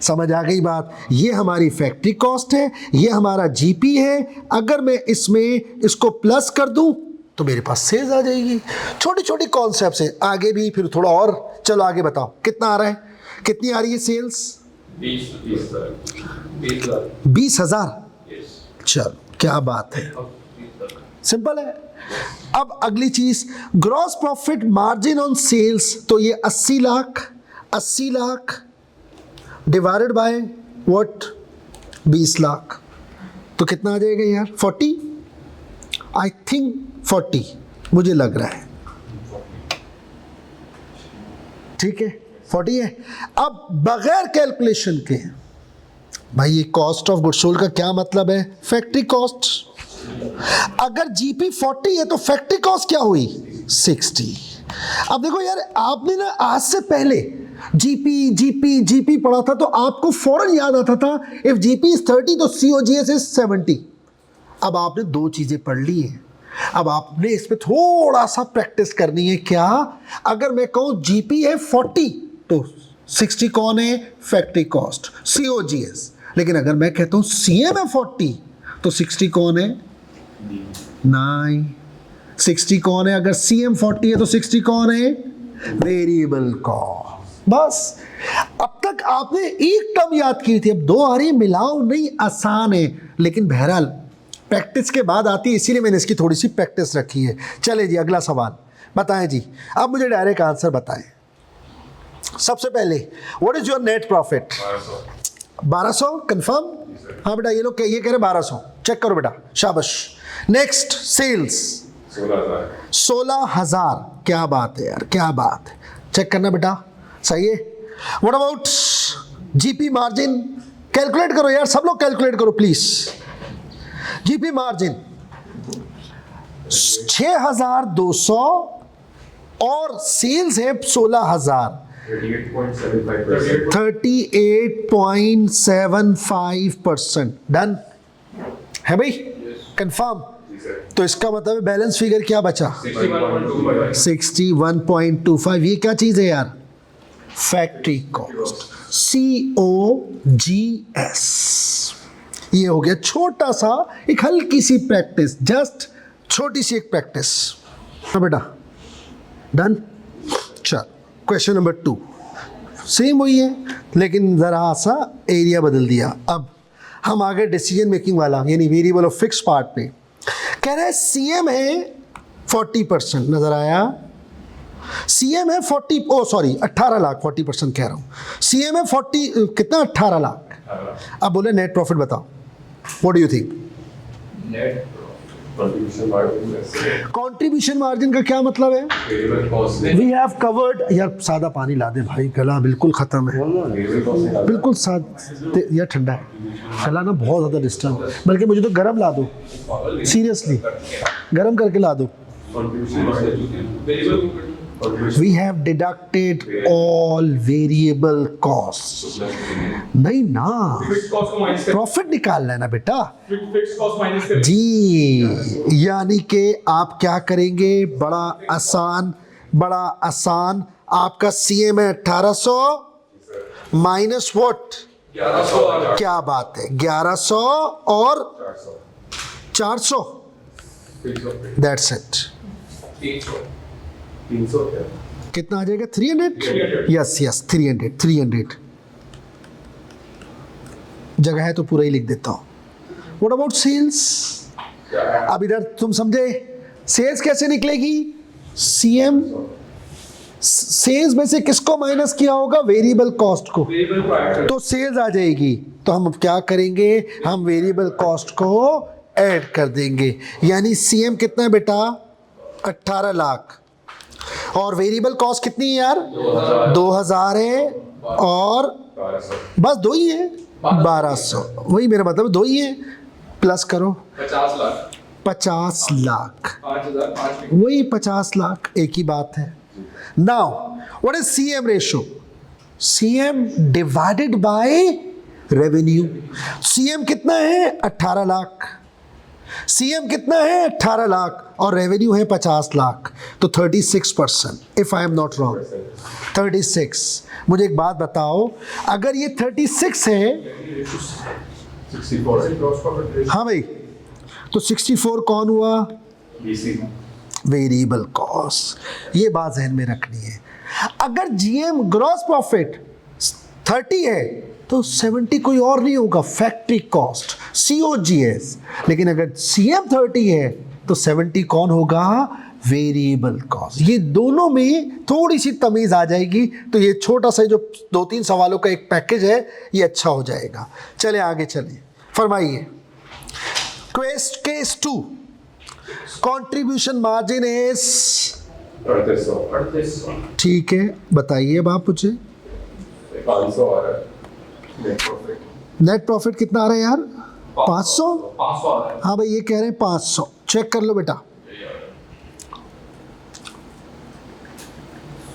समझ आ गई बात? ये हमारी फैक्ट्री कॉस्ट है, ये हमारा जीपी है। अगर मैं इसमें इसको प्लस कर दूं तो मेरे पास सेल्स आ जाएगी। छोटी छोटी कॉन्सेप्ट्स हैं, आगे भी फिर थोड़ा और। चलो आगे बताओ, कितना आ रहा है? कितनी आ रही है सेल्स? 20,000। चलो, क्या बात है, सिंपल है। अब अगली चीज, gross profit margin on sales, तो ये 80 lakh divided by what, 20 lakh, तो कितना आ जाएगा यार? 40, आई थिंक 40 मुझे लग रहा है, ठीक है 40 है। अब बगैर कैलकुलेशन के, भाई ये कॉस्ट ऑफ गुड्स सोल्ड का क्या मतलब है? Factory cost. अगर जीपी 40 है तो फैक्ट्री कॉस्ट क्या हुई? 60। अब देखो यार, आपने ना आज से पहले जीपी पढ़ा था तो आपको फौरन याद आता था इफ जीपी इज 30 तो COGS इज 70। अब आपने दो चीजें पढ़ ली हैं, अब आपने इस पे थोड़ा सा प्रैक्टिस करनी है। क्या? अगर मैं कहूं जीपी है 40 तो 60 कौन है? Factory cost, COGS। लेकिन अगर मैं कहता हूं CM है 40 तो 60 कौन है? 9। 60 कौन है? अगर CM 40 है तो 60 कौन है? Variable cost. बस अब तक आपने एक टर्म याद की थी, अब दो आ रही, मिलाओ नहीं, आसान है, लेकिन बहरहाल प्रैक्टिस के बाद आती है, इसीलिए मैंने इसकी थोड़ी सी प्रैक्टिस रखी है। चले जी अगला सवाल बताएं जी। अब मुझे डायरेक्ट आंसर बताएं। सबसे पहले what is your net profit? 1200 confirm? हाँ बेटा, ये लोग ये कह रहे 1200, चेक करो बेटा, शाबाश। Next sales 16,000। क्या बात है यार, क्या बात है, चेक करना बेटा, सही है। What about GP margin? Calculate करो यार, सब लोग कैलकुलेट करो प्लीज। जीपी मार्जिन 6,200 और सेल्स है 16,000, 38.75%। डन है भाई, कंफर्म? तो इसका मतलब बैलेंस फिगर क्या बचा? 61.25। ये क्या चीज है यार? Factory cost, COGS। ये हो गया छोटा सा एक हल्की सी प्रैक्टिस, जस्ट छोटी सी एक प्रैक्टिस। हाँ बेटा, डन। चल क्वेश्चन नंबर 2 सेम वही है, लेकिन ज़रा सा एरिया बदल दिया। अब हम आ गए डिसीजन मेकिंग वाला, यानी वेरिएबल ऑफ फिक्स पार्ट पे। कह रहे हैं CM है 40%, नजर आया? CM है 40, ओ सॉरी 18 लाख, 40% कह रहा हूँ। CM है 40 कितना? 18 लाख। अब बोले नेट प्रॉफिट बताओ, what do you think? Net contribution margin का क्या मतलब है? We have covered. यार सादा पानी ला दे भाई, गला बिल्कुल खत्म है, बिल्कुल सादा यार, ठंडा है गला ना, बहुत ज़्यादा डिस्टर्ब। बल्कि मुझे तो गर्म ला दो, सीरियसली गर्म करके ला दो। We have deducted all variable costs। नहीं ना, प्रॉफिट निकालना है ना बेटा जी। यानी कि आप क्या करेंगे? बड़ा आसान, बड़ा आसान। आपका CM है 1800 माइनस वॉट? 1100। क्या बात है, 1100 और 400, दैट्स इट। 300 कितना आ जाएगा? 300। यस यस, 300 जगह है तो पूरा ही लिख देता हूं। What about sales? अब इधर तुम समझे, सेल्स कैसे निकलेगी? CM सेल्स में से किसको माइनस किया होगा? वेरिएबल कॉस्ट को, तो सेल्स आ जाएगी। तो हम क्या करेंगे? हम वेरिएबल कॉस्ट को ऐड कर देंगे। यानी CM कितना है बेटा? 18 लाख। और वेरिएबल कॉस्ट कितनी है यार? 2000 है, और बस दो ही है, 1200। वही मेरा मतलब, दो ही है, प्लस करो 50 लाख, वही 50 लाख, एक ही बात है। Now what is CM ratio? CM divided by revenue. CM कितना है? 18 लाख। CM कितना है? 18 लाख, और रेवेन्यू है 50 लाख, तो 36%, if I am not wrong, 36। मुझे एक बात बताओ, अगर ये 36 है, 64। हाँ भाई, तो 64 कौन हुआ? Variable cost. ये बात जहन में रखनी है। अगर GM ग्रॉस प्रॉफिट 30 है तो 70 कोई और नहीं होगा, फैक्ट्री कॉस्ट, COGS। लेकिन अगर CM 30 है तो 70 कौन होगा? Variable cost. ये दोनों में थोड़ी सी तमीज़ आ जाएगी तो ये छोटा सा जो 2-3 सवालों का एक पैकेज है ये अच्छा हो जाएगा। चले आगे चलिए, फरमाइए। केस 2, कंट्रीब्यूशन मार्जिन इज 3800 ठीक है, बताइए अब आप मुझे 500 आ रहा है नेट प्रॉफिट। नेट प्रॉफिट कितना आ रहा है यार? 500। 500 आ रहा है। हाँ भाई ये कह रहे हैं 500, चेक कर लो बेटा।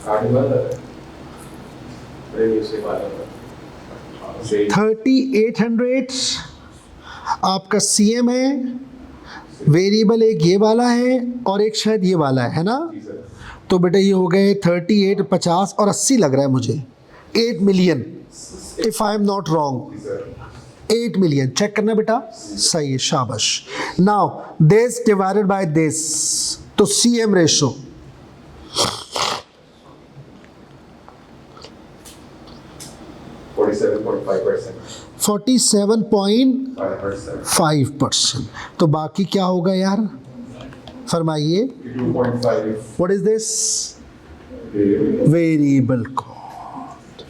कार्ड वाला है रेवेन्यू से वाला है। 3800 आपका सीएम है, वेरिएबल एक ये वाला है और एक शायद ये वाला है ना? जी सर। तो बेटा ये हो गए 38, 50 और 80 लग रहा है मुझे, 8 million if I am not wrong. जी सर। 8 मिलियन चेक करना बेटा, सही है, शाबाश। Now this divided by this, तो सीएम रेशो 47.5%। तो बाकी क्या होगा यार, फरमाइए। 2.5 what is this? Variable cost.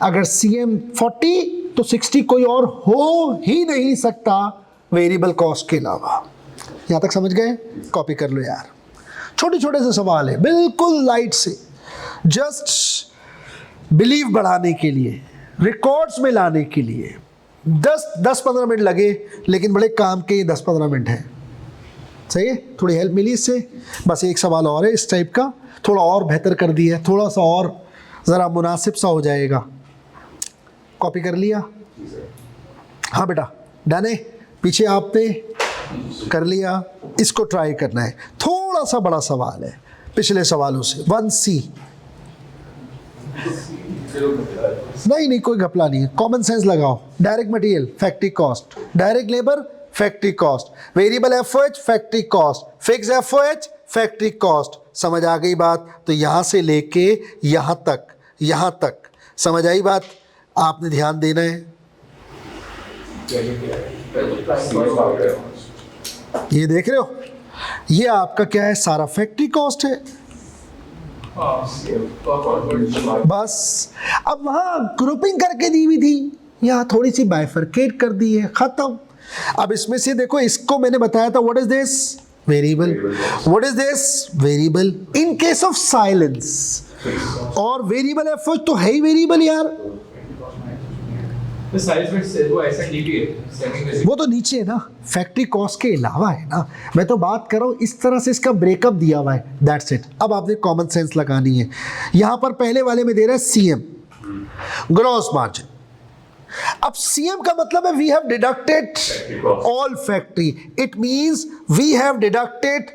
अगर सीएम 40 तो 60 कोई और हो ही नहीं सकता वेरिएबल कॉस्ट के अलावा। यहां तक समझ गए? कॉपी कर लो यार, छोटे छोटे से सवाल है, बिल्कुल लाइट से, जस्ट बिलीव बढ़ाने के लिए, रिकॉर्ड्स में लाने के लिए। 10-15 मिनट लगे लेकिन बड़े काम के 10-15 मिनट हैं। सही है, थोड़ी हेल्प मिली इससे। बस एक सवाल और है इस टाइप का, थोड़ा और बेहतर कर दिया है, थोड़ा सा और ज़रा मुनासिब सा हो जाएगा। कॉपी कर लिया? हाँ बेटा, डाने पीछे आपने कर लिया, इसको ट्राई करना है। थोड़ा सा बड़ा सवाल है पिछले सवालों से। 1C नहीं कोई घपला नहीं है, कॉमन सेंस लगाओ। Direct material factory cost, direct labour factory cost, variable FOH factory cost, fix FOH factory cost. समझ आ गई बात? तो यहाँ से लेके यहाँ तक समझ आई बात? आपने ध्यान देना है। ये देख रहे हो, ये आपका क्या है? सारा फैक्ट्री कॉस्ट है। बस अब वहाँ ग्रुपिंग करके दी हुई थी, यहाँ थोड़ी सी बाइफरकेट कर दी है, खत्म। अब इसमें से देखो, इसको मैंने बताया था, what is this? Variable. What is this? Variable in case of silence. और वेरिएबल एफओएच तो है ही वेरिएबल यार, वो तो नीचे है ना, फैक्ट्री कॉस्ट के अलावा है ना। मैं तो बात कर रहा हूँ इस तरह से इसका ब्रेकअप दिया हुआ है, दैट्स इट। अब आपने कॉमन सेंस लगानी है। यहाँ पर पहले वाले में दे रहा है सीएम ग्रॉस मार्जिन। अब सीएम का मतलब है we have deducted all factory, it means we have deducted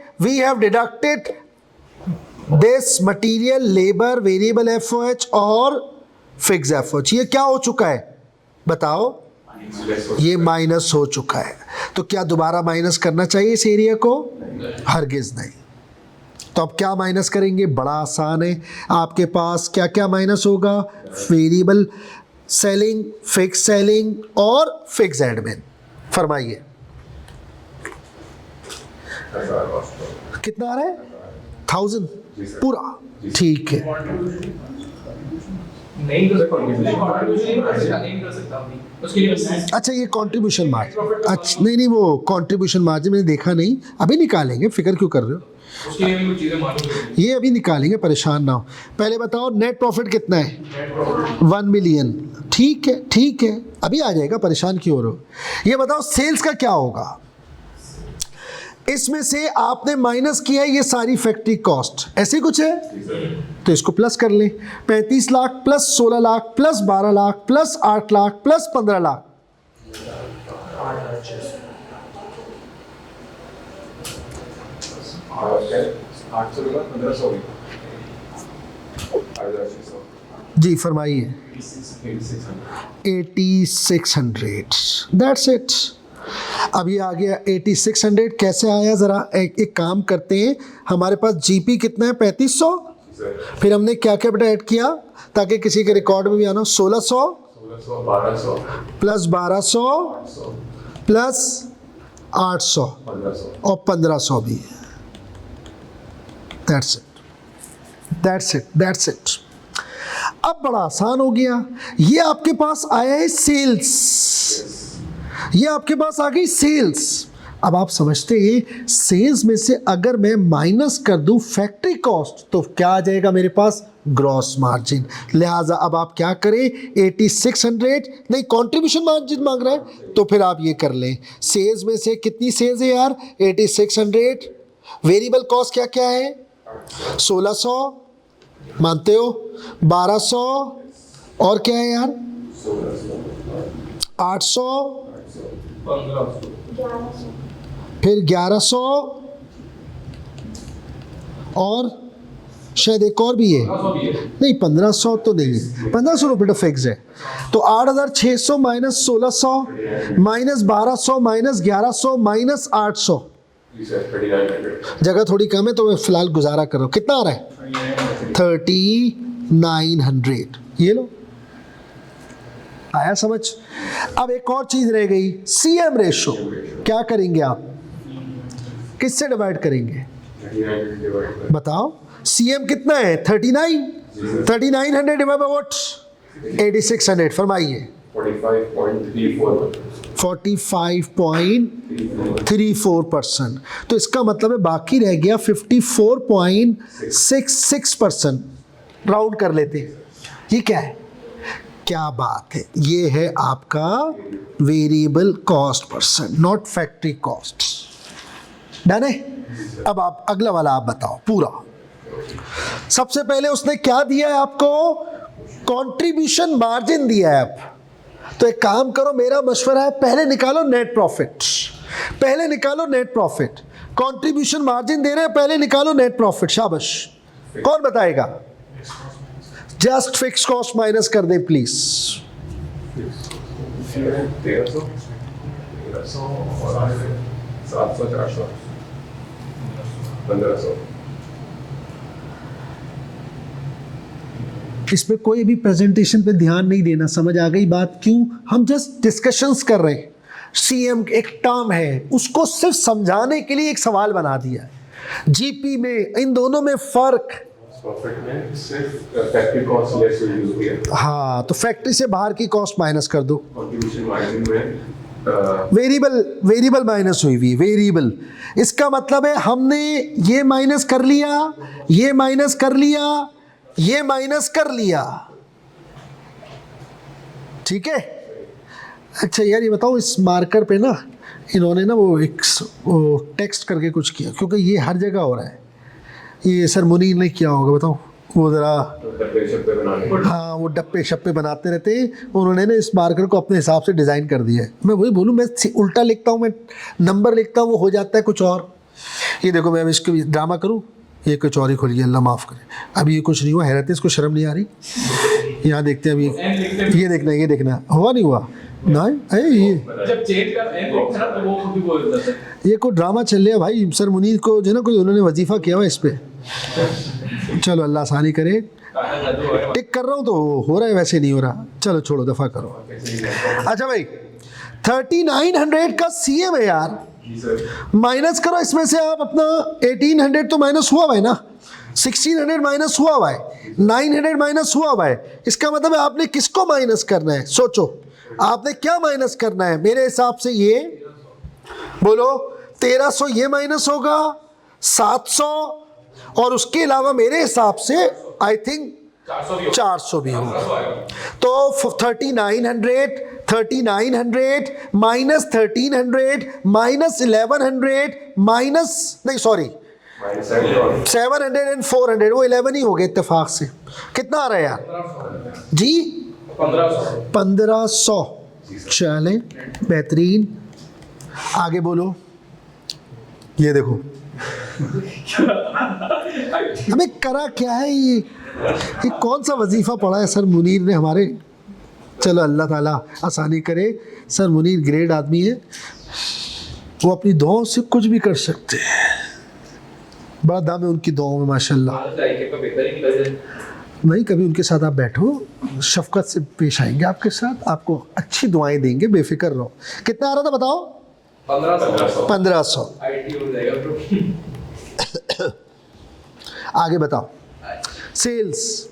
this material, labour, variable FOH और फिक्स एफओएच। ये क्या हो चुका है बताओ? ये माइनस हो चुका है। तो क्या दोबारा माइनस करना चाहिए इस एरिया को? हरगिज नहीं। तो अब क्या माइनस करेंगे? बड़ा आसान है, आपके पास क्या क्या माइनस होगा? वेरिएबल सेलिंग, फिक्स सेलिंग और फिक्स एडमिन। फरमाइए कितना आ रहा है? 1000 पूरा, ठीक है। नहीं कर सकता अच्छा ये कंट्रीब्यूशन मार्जिन, अच्छा नहीं वो कंट्रीब्यूशन मार्जिन मैंने देखा नहीं, अभी निकालेंगे, फिक्र क्यों कर रहे हो? उसके लिए भी कुछ चीजें मालूम है। ये अभी निकालेंगे, परेशान ना हो। पहले बताओ नेट प्रॉफिट कितना है? 1 मिलियन। ठीक है अभी आ जाएगा, परेशान क्यों हो रहे हो? ये बताओ सेल्स का क्या होगा? इसमें से आपने माइनस किया है ये सारी फैक्ट्री कॉस्ट, ऐसे कुछ है तो इसको प्लस कर लें। 35 lakh plus 16 lakh plus 12 lakh plus 8 lakh plus 15 lakh, 1500 जी फरमाइए। 8600, दैट्स इट। अब ये आ गया 8600, कैसे आया ज़रा एक काम करते हैं। हमारे पास जीपी कितना है? 3500। फिर हमने क्या क्या बेटा ऐड किया ताकि किसी के रिकॉर्ड में भी आना? 1600 1200 प्लस 1200 प्लस 800 1500 और 1500 भी है। That's it, that's it, that's it. अब बड़ा आसान हो गया। ये आपके पास आया है सेल्स, ये आपके पास आ गई सेल्स। अब आप समझते हैं सेल्स में से अगर मैं माइनस कर दूं फैक्ट्री कॉस्ट तो क्या आ जाएगा मेरे पास? Gross margin. लिहाजा अब आप क्या करें, 8600 नहीं कंट्रीब्यूशन मार्जिन मांग रहा है तो फिर आप ये कर लें, सेल्स में से कितनी सेल्स है यार? 8600। वेरिएबल कॉस्ट क्या क्या है? 1600 मानते हो, 1200 और क्या है यार? 800 फिर 1100 और शायद एक और भी है, नहीं 1500 तो नहीं है, 1500 रुपये तो फिक्स है। तो 8600 माइनस 1600 माइनस 1200 माइनस 1100 माइनस 800। जी सर 3900 जगह थोड़ी कम है तो मैं फिलहाल गुजारा कर रहा हूँ। कितना आ रहा है? 3900। ये लो, आया समझ? अब एक और चीज रह गई, सीएम रेशो। क्या करेंगे आप? किससे डिवाइड करेंगे? 3900 डिवाइड बाय बताओ। सीएम कितना है? 39। 3900 डिवाइड बाय व्हाट? 8600। फरमाइए। 45.34 45.34%। तो इसका मतलब है बाकी रह गया 54.66%। राउंड कर लेते हैं। ये क्या है? क्या बात है, ये है आपका variable cost percent, not factory cost. Done है? अब आप अगला वाला आप बताओ पूरा। सबसे पहले उसने क्या दिया है आपको? कंट्रीब्यूशन मार्जिन दिया है। आप तो एक काम करो, मेरा मशवरा है पहले निकालो नेट प्रॉफिट, पहले निकालो net profit. Contribution margin they रहे हैं, पहले निकालो नेट प्रॉफिट। शाबाश। कौन बताएगा? जस्ट फिक्स कॉस्ट माइनस कर दे प्लीज। 1300 और 700 400 1500। इसमें कोई भी प्रेजेंटेशन पे ध्यान नहीं देना, समझ आ गई बात? क्यों? हम जस्ट डिस्कशंस कर रहे हैं। सीएम एक टर्म है, उसको सिर्फ समझाने के लिए एक सवाल बना दिया है। जीपी में इन दोनों में फर्क, प्रॉफिट में सिर्फ फैक्ट्री कॉस्ट लेस यूज हुई है। हाँ, तो फैक्ट्री से बाहर की कॉस्ट माइनस कर दो। कंट्रीब्यूशन मार्जिन में वेरिएबल माइनस हुई हुई वेरिएबल। इसका मतलब है हमने ये माइनस कर लिया, ये माइनस कर लिया, ये माइनस कर लिया। ठीक है? अच्छा यार ये बताओ, इस मार्कर पे ना इन्होंने ना वो टेक्स्ट करके कुछ किया, क्योंकि ये हर जगह हो रहा है। ये सर मुनीर ने किया होगा, बताओ वो ज़रा। डब्बे शब्बे बनाने। हाँ, वो डप्पे शप्पे बनाते रहते हैं, उन्होंने ना इस मार्कर को अपने हिसाब से डिज़ाइन कर दिया है। मैं वही बोलूँ, मैं उल्टा लिखता हूँ, मैं नंबर लिखता हूँ, वो हो जाता है कुछ और। ये देखो, मैं अब इसको ड्रामा करूँ, ये कुछ और ही खोल गया, अल्लाह माफ़ करे। अभी ये कुछ नहीं हुआ, हैरत है, इसको शर्म नहीं आ रही। यहाँ देखते हैं अभी, ये देखना, ये देखना हुआ नहीं हुआ ना। ये जब चेंज कर एंड लिखा ना तो वो खुद ही बोल जाता है। ये कोई ड्रामा चल रहा है भाई। सर मुनीर को जो है ना कोई उन्होंने वजीफ़ा किया हुआ इस पर। चलो अल्लाह आसानी करे। टिक कर रहा हूँ तो हो रहा है, वैसे नहीं हो रहा। चलो छोड़ो, दफ़ा करो। अच्छा भाई, 3900 का सीएम है यार, माइनस करो इसमें से आप अपना 1800 तो माइनस हुआ भाई ना, 1600 माइनस हुआ भाई, 900 माइनस हुआ भाई। इसका मतलब है आपने किसको माइनस करना है? सोचो आपने क्या माइनस करना है। मेरे हिसाब से ये बोलो 1300 ये माइनस होगा, 700 और उसके अलावा मेरे हिसाब से आई थिंक 400 भी होगा। तो 3900 माइनस 1300 माइनस 1100 माइनस नहीं सॉरी 700 एंड 400, वो 11 ही हो गए इत्तेफाक से। कितना आ रहा है यार जी? 1500। चलें, बेहतरीन। आगे बोलो। ये देखो हमें करा क्या है ये कौन सा वजीफ़ा पढ़ा है सर मुनीर ने हमारे? चलो अल्लाह ताला आसानी करे। सर मुनीर ग्रेट आदमी है, वो अपनी दुआओं से कुछ भी कर सकते हैं। बड़ा दाम है उनकी दुआओं में माशाल्लाह। नहीं, कभी उनके साथ आप बैठो, शफकत से पेश आएंगे आपके साथ, आपको अच्छी दुआएं देंगे, बेफिक्र रहो। कितना आ रहा था बताओ? 1500 1500। आईटी हो जाएगा ब्रो। आगे बताओ। सेल्स,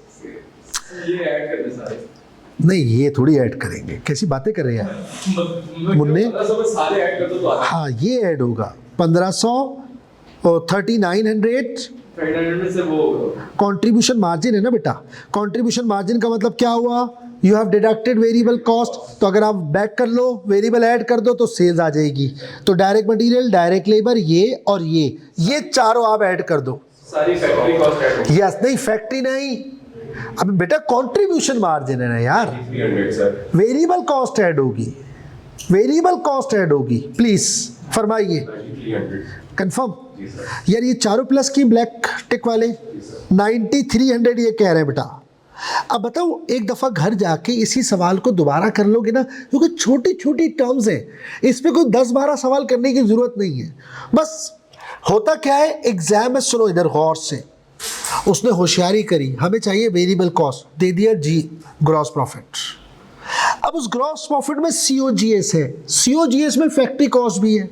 ये ऐड कर दे सारे। नहीं ये थोड़ी ऐड करेंगे, कैसी बातें कर रहे हैं यार। मुन्ने? 1500 में सारे ऐड कर दो तो आता है। हाँ ये ऐड होगा 1500 और 3900 3900 में से वो कंट्रीब्यूशन मार्जिन है ना बेटा। कंट्रीब्यूशन मार्जिन का मतलब क्या हुआ, you have deducted variable cost, तो अगर आप बैक कर लो वेरिएबल ऐड कर दो तो सेल्स आ जाएगी। तो डायरेक्ट मटेरियल, डायरेक्ट लेबर, ये और ये चारों आप ऐड कर दो। सारी फैक्ट्री कॉस्ट ऐड हो। यस, नहीं फैक्ट्री नहीं, अब बेटा कंट्रीब्यूशन मार्जिन है ना यार, 300 सर। वेरिएबल कॉस्ट ऐड होगी, वेरिएबल कॉस्ट ऐड होगी। प्लीज फरमाइए, 300 कंफर्म। जी सर। यार ये चारों प्लस की ब्लैक टिक वाले 9300 ये कह रहे हैं बेटा। अब बताओ एक दफ़ा घर जाके इसी सवाल को दोबारा कर लोगे ना, क्योंकि छोटी छोटी टर्म्स हैं, इस पे कोई 10-12 सवाल करने की ज़रूरत नहीं है। बस होता क्या है एग्जाम में, सुनो इधर गौर से, उसने होशियारी करी, हमें चाहिए वेरिएबल कॉस्ट, दे दिया जी ग्रॉस प्रॉफिट। अब उस ग्रॉस प्रॉफिट में COGS है, COGS में फैक्ट्री कॉस्ट भी है,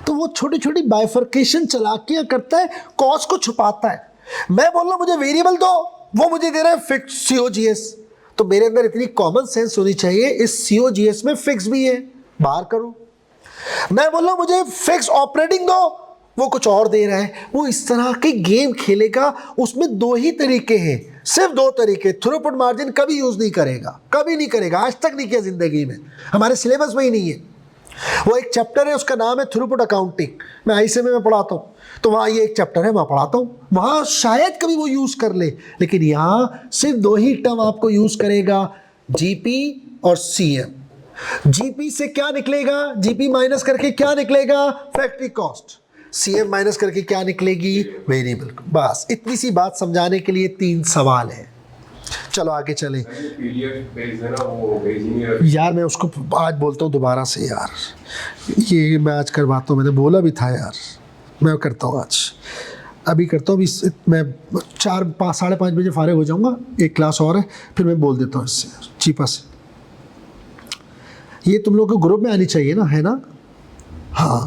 तो वो छोटी छोटी बाइफर्केशन चालाकियां करता है, कॉस्ट को छुपाता है। मैं बोल रहा हूं मुझे वेरिएबल दो, वो मुझे दे रहा है फिक्स COGS, तो मेरे अंदर इतनी कॉमन सेंस होनी चाहिए, इस COGS में फिक्स भी है, बाहर करो। मैं बोल रहा हूं मुझे फिक्स ऑपरेटिंग दो, वो कुछ और दे रहा है। वो इस तरह की गेम खेलेगा, उसमें दो ही तरीके हैं, सिर्फ दो तरीके। थ्रूपुट मार्जिन कभी यूज नहीं करेगा, कभी नहीं करेगा, आज तक नहीं किया जिंदगी में, हमारे सिलेबस में ही नहीं है। वो एक चैप्टर है, उसका नाम है थ्रूपुट अकाउंटिंग, मैं ICMA में पढ़ाता हूँ, तो वहाँ ये एक चैप्टर है, वहाँ पढ़ाता हूँ, वहाँ शायद कभी वो यूज़ कर ले, लेकिन यहाँ सिर्फ दो ही टर्म आपको यूज़ करेगा, GP और CM। GP से क्या निकलेगा, GP माइनस करके क्या निकलेगा, फैक्ट्री कॉस्ट। CM माइनस करके क्या निकलेगी, वेरिएबल। बस इतनी सी बात समझाने के लिए 3 सवाल है। चलो आगे चले। PDF पेज है ना, वो भेजिए यार मैं उसको आज बोलता हूँ दोबारा से यार, ये मैं आज करवाता हूँ, मैंने बोला भी था यार, मैं करता हूँ आज, अभी करता हूँ। अभी मैं 4-5 साढ़े 5 बजे फारिग हो जाऊँगा, एक क्लास और है, फिर मैं बोल देता हूँ इससे चीपा से। ये तुम लोग के ग्रुप में आनी चाहिए ना, है ना? हाँ,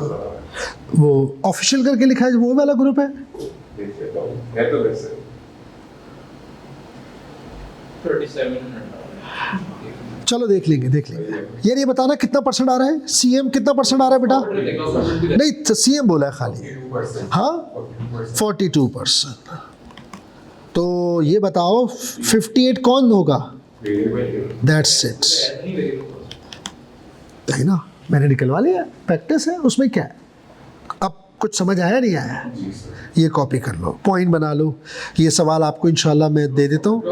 वो ऑफिशियल करके लिखा है, वो वाला ग्रुप है। देख लेता हूँ, है तो वैसे 3700 चलो देख लेंगे यार। ये बताना कितना परसेंट आ रहा है, CM कितना परसेंट आ रहा है बेटा? नहीं CM बोला है खाली, 42%। हाँ 42%। तो ये बताओ 58 कौन होगा? वेरिएबल दैट्स इट, है ना, मैंने निकलवा लिया, प्रैक्टिस है उसमें, क्या है। अब कुछ समझ आया नहीं आया, जी सर। ये कॉपी कर लो, पॉइंट बना लो। ये सवाल आपको इंशाल्लाह मैं दे देता हूँ,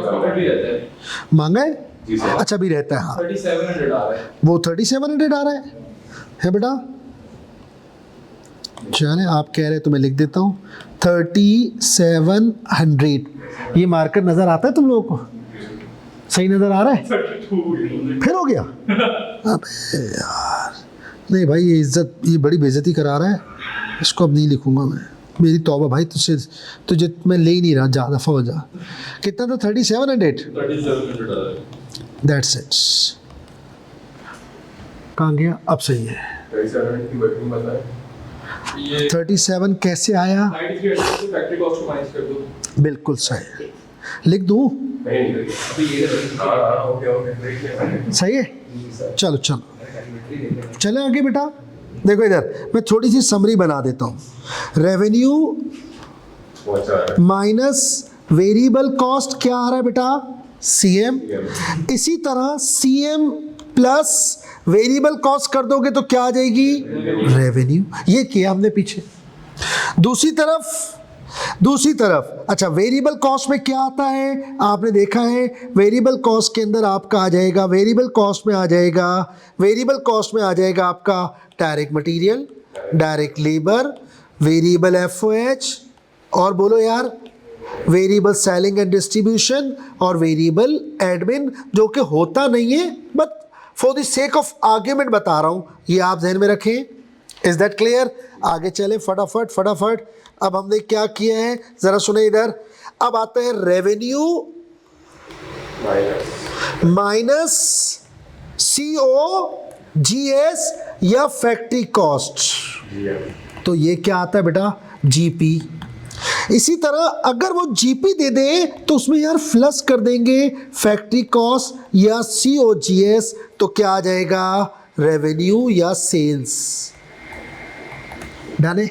मांगा है? जी सर। अच्छा भी रहता है, हाँ 3700 आ रहा है। वो 3700 आ रहा है बेटा। चले आप कह रहे तो मैं लिख देता हूँ 3700। ये मार्कर नज़र आता है तुम लोगों को, सही नज़र आ रहा है? फिर हो गया, अबे यार नहीं भाई, ये इज्जत, ये बड़ी बेइज्जती करा रहा है, इसको अब नहीं लिखूंगा मैं, मेरी तौबा भाई, तुझे मैं ले ही नहीं रहा, जा दफ़ा हो जा। कितना था? 3700। That's it. कहाँ गया? अब सही है। 37 की वर्किंग बताएं। ये 37 कैसे आया? 9300 से फैक्ट्री कॉस्ट को माइनस कर दो। बिल्कुल सही, लिख दूँ? नहीं अभी ये ओके देख लेते सही है, चलो चले आगे बेटा। देखो इधर मैं थोड़ी सी समरी बना देता हूँ। रेवेन्यू हैं। माइनस वेरिएबल कॉस्ट क्या आ रहा है बेटा? CM। इसी तरह CM प्लस वेरिएबल कॉस्ट कर दोगे तो क्या आ जाएगी? रेवेन्यू। ये किया हमने पीछे। दूसरी तरफ अच्छा, वेरिएबल कॉस्ट में क्या आता है आपने देखा है? वेरिएबल कॉस्ट के अंदर आपका आ जाएगा, वेरिएबल कॉस्ट में आ जाएगा आपका direct material, direct labour, variable FOH, और बोलो यार वेरिएबल सेलिंग एंड डिस्ट्रीब्यूशन, और वेरिएबल एडमिन, जो कि होता नहीं है, but for the sake of argument बता रहा हूँ, ये आप ध्यान में रखें। Is that clear? आगे चले फटाफट। अब हमने क्या किया है जरा सुने इधर। अब आता है रेवेन्यू माइनस CO जीएस या फैक्ट्री कॉस्ट? तो ये क्या आता है बेटा? जीपी। इसी तरह अगर वो जीपी दे दे तो उसमें यार प्लस कर देंगे फैक्ट्री कॉस्ट या सीओजीएस, तो क्या आ जाएगा? रेवेन्यू या सेल्स। डन है?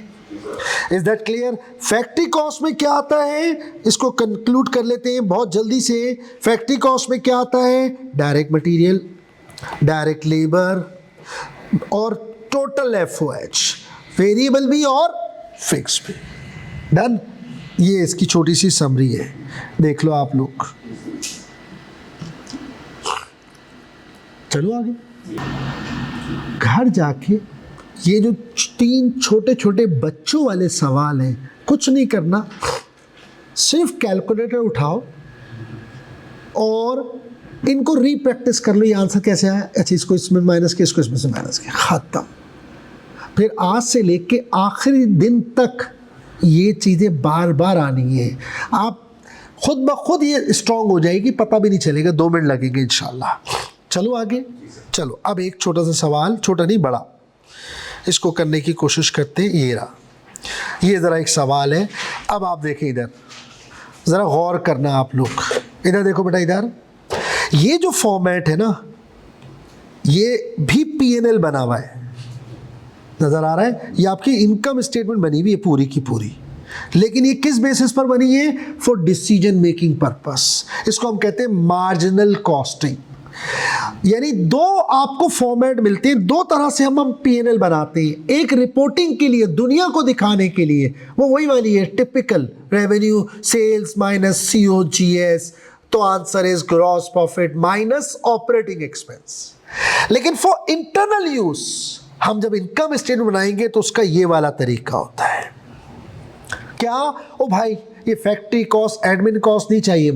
Is that clear? Factory cost में क्या आता है, इसको कंक्लूड कर लेते हैं बहुत जल्दी से। फैक्ट्री कॉस्ट में क्या आता है? डायरेक्ट मटेरियल, डायरेक्ट लेबर और टोटल एफओएच, वेरिएबल भी और फिक्स भी। डन? ये इसकी छोटी सी समरी है, देख लो आप लोग। चलो आगे। घर जाके ये जो 3 छोटे छोटे बच्चों वाले सवाल हैं, कुछ नहीं करना, सिर्फ कैलकुलेटर उठाओ और इनको रीप्रैक्टिस कर लो। ये आंसर कैसे आया? अच्छा, इसको इसमें माइनस किया, इसको इसमें से माइनस किया, खत्म। फिर आज से लेके आखिरी दिन तक ये चीज़ें बार बार आनी है। आप खुद ब खुद ये स्ट्रांग हो जाएगी, पता भी नहीं चलेगा, 2 मिनट लगेंगे इंशाल्लाह। चलो आगे। चलो अब एक छोटा सा सवाल, छोटा नहीं बड़ा, इसको करने की कोशिश करते हैं। ये रहा, ये ज़रा एक सवाल है। अब आप देखें इधर, ज़रा गौर करना आप लोग। इधर देखो बेटा, इधर ये जो फॉर्मेट है ना, ये भी पीएनएल बना हुआ है, नज़र आ रहा है? ये आपकी इनकम स्टेटमेंट बनी हुई है पूरी की पूरी, लेकिन ये किस बेसिस पर बनी है? For decision making purpose. इसको हम कहते हैं मार्जिनल कॉस्टिंग। यानी 2 आपको फॉर्मेट मिलते हैं, 2 तरह से हम पीएनएल बनाते हैं। एक रिपोर्टिंग के लिए, दुनिया को दिखाने के लिए, वो वही वाली है, typical revenue sales minus COGS, तो answer is gross profit minus operating expense. लेकिन फॉर इंटरनल यूज हम जब इनकम स्टेटमेंट बनाएंगे तो उसका ये वाला तरीका होता है। क्या? ओ भाई, ये फैक्ट्री कॉस्ट, एडमिन कॉस्ट नहीं चाहिए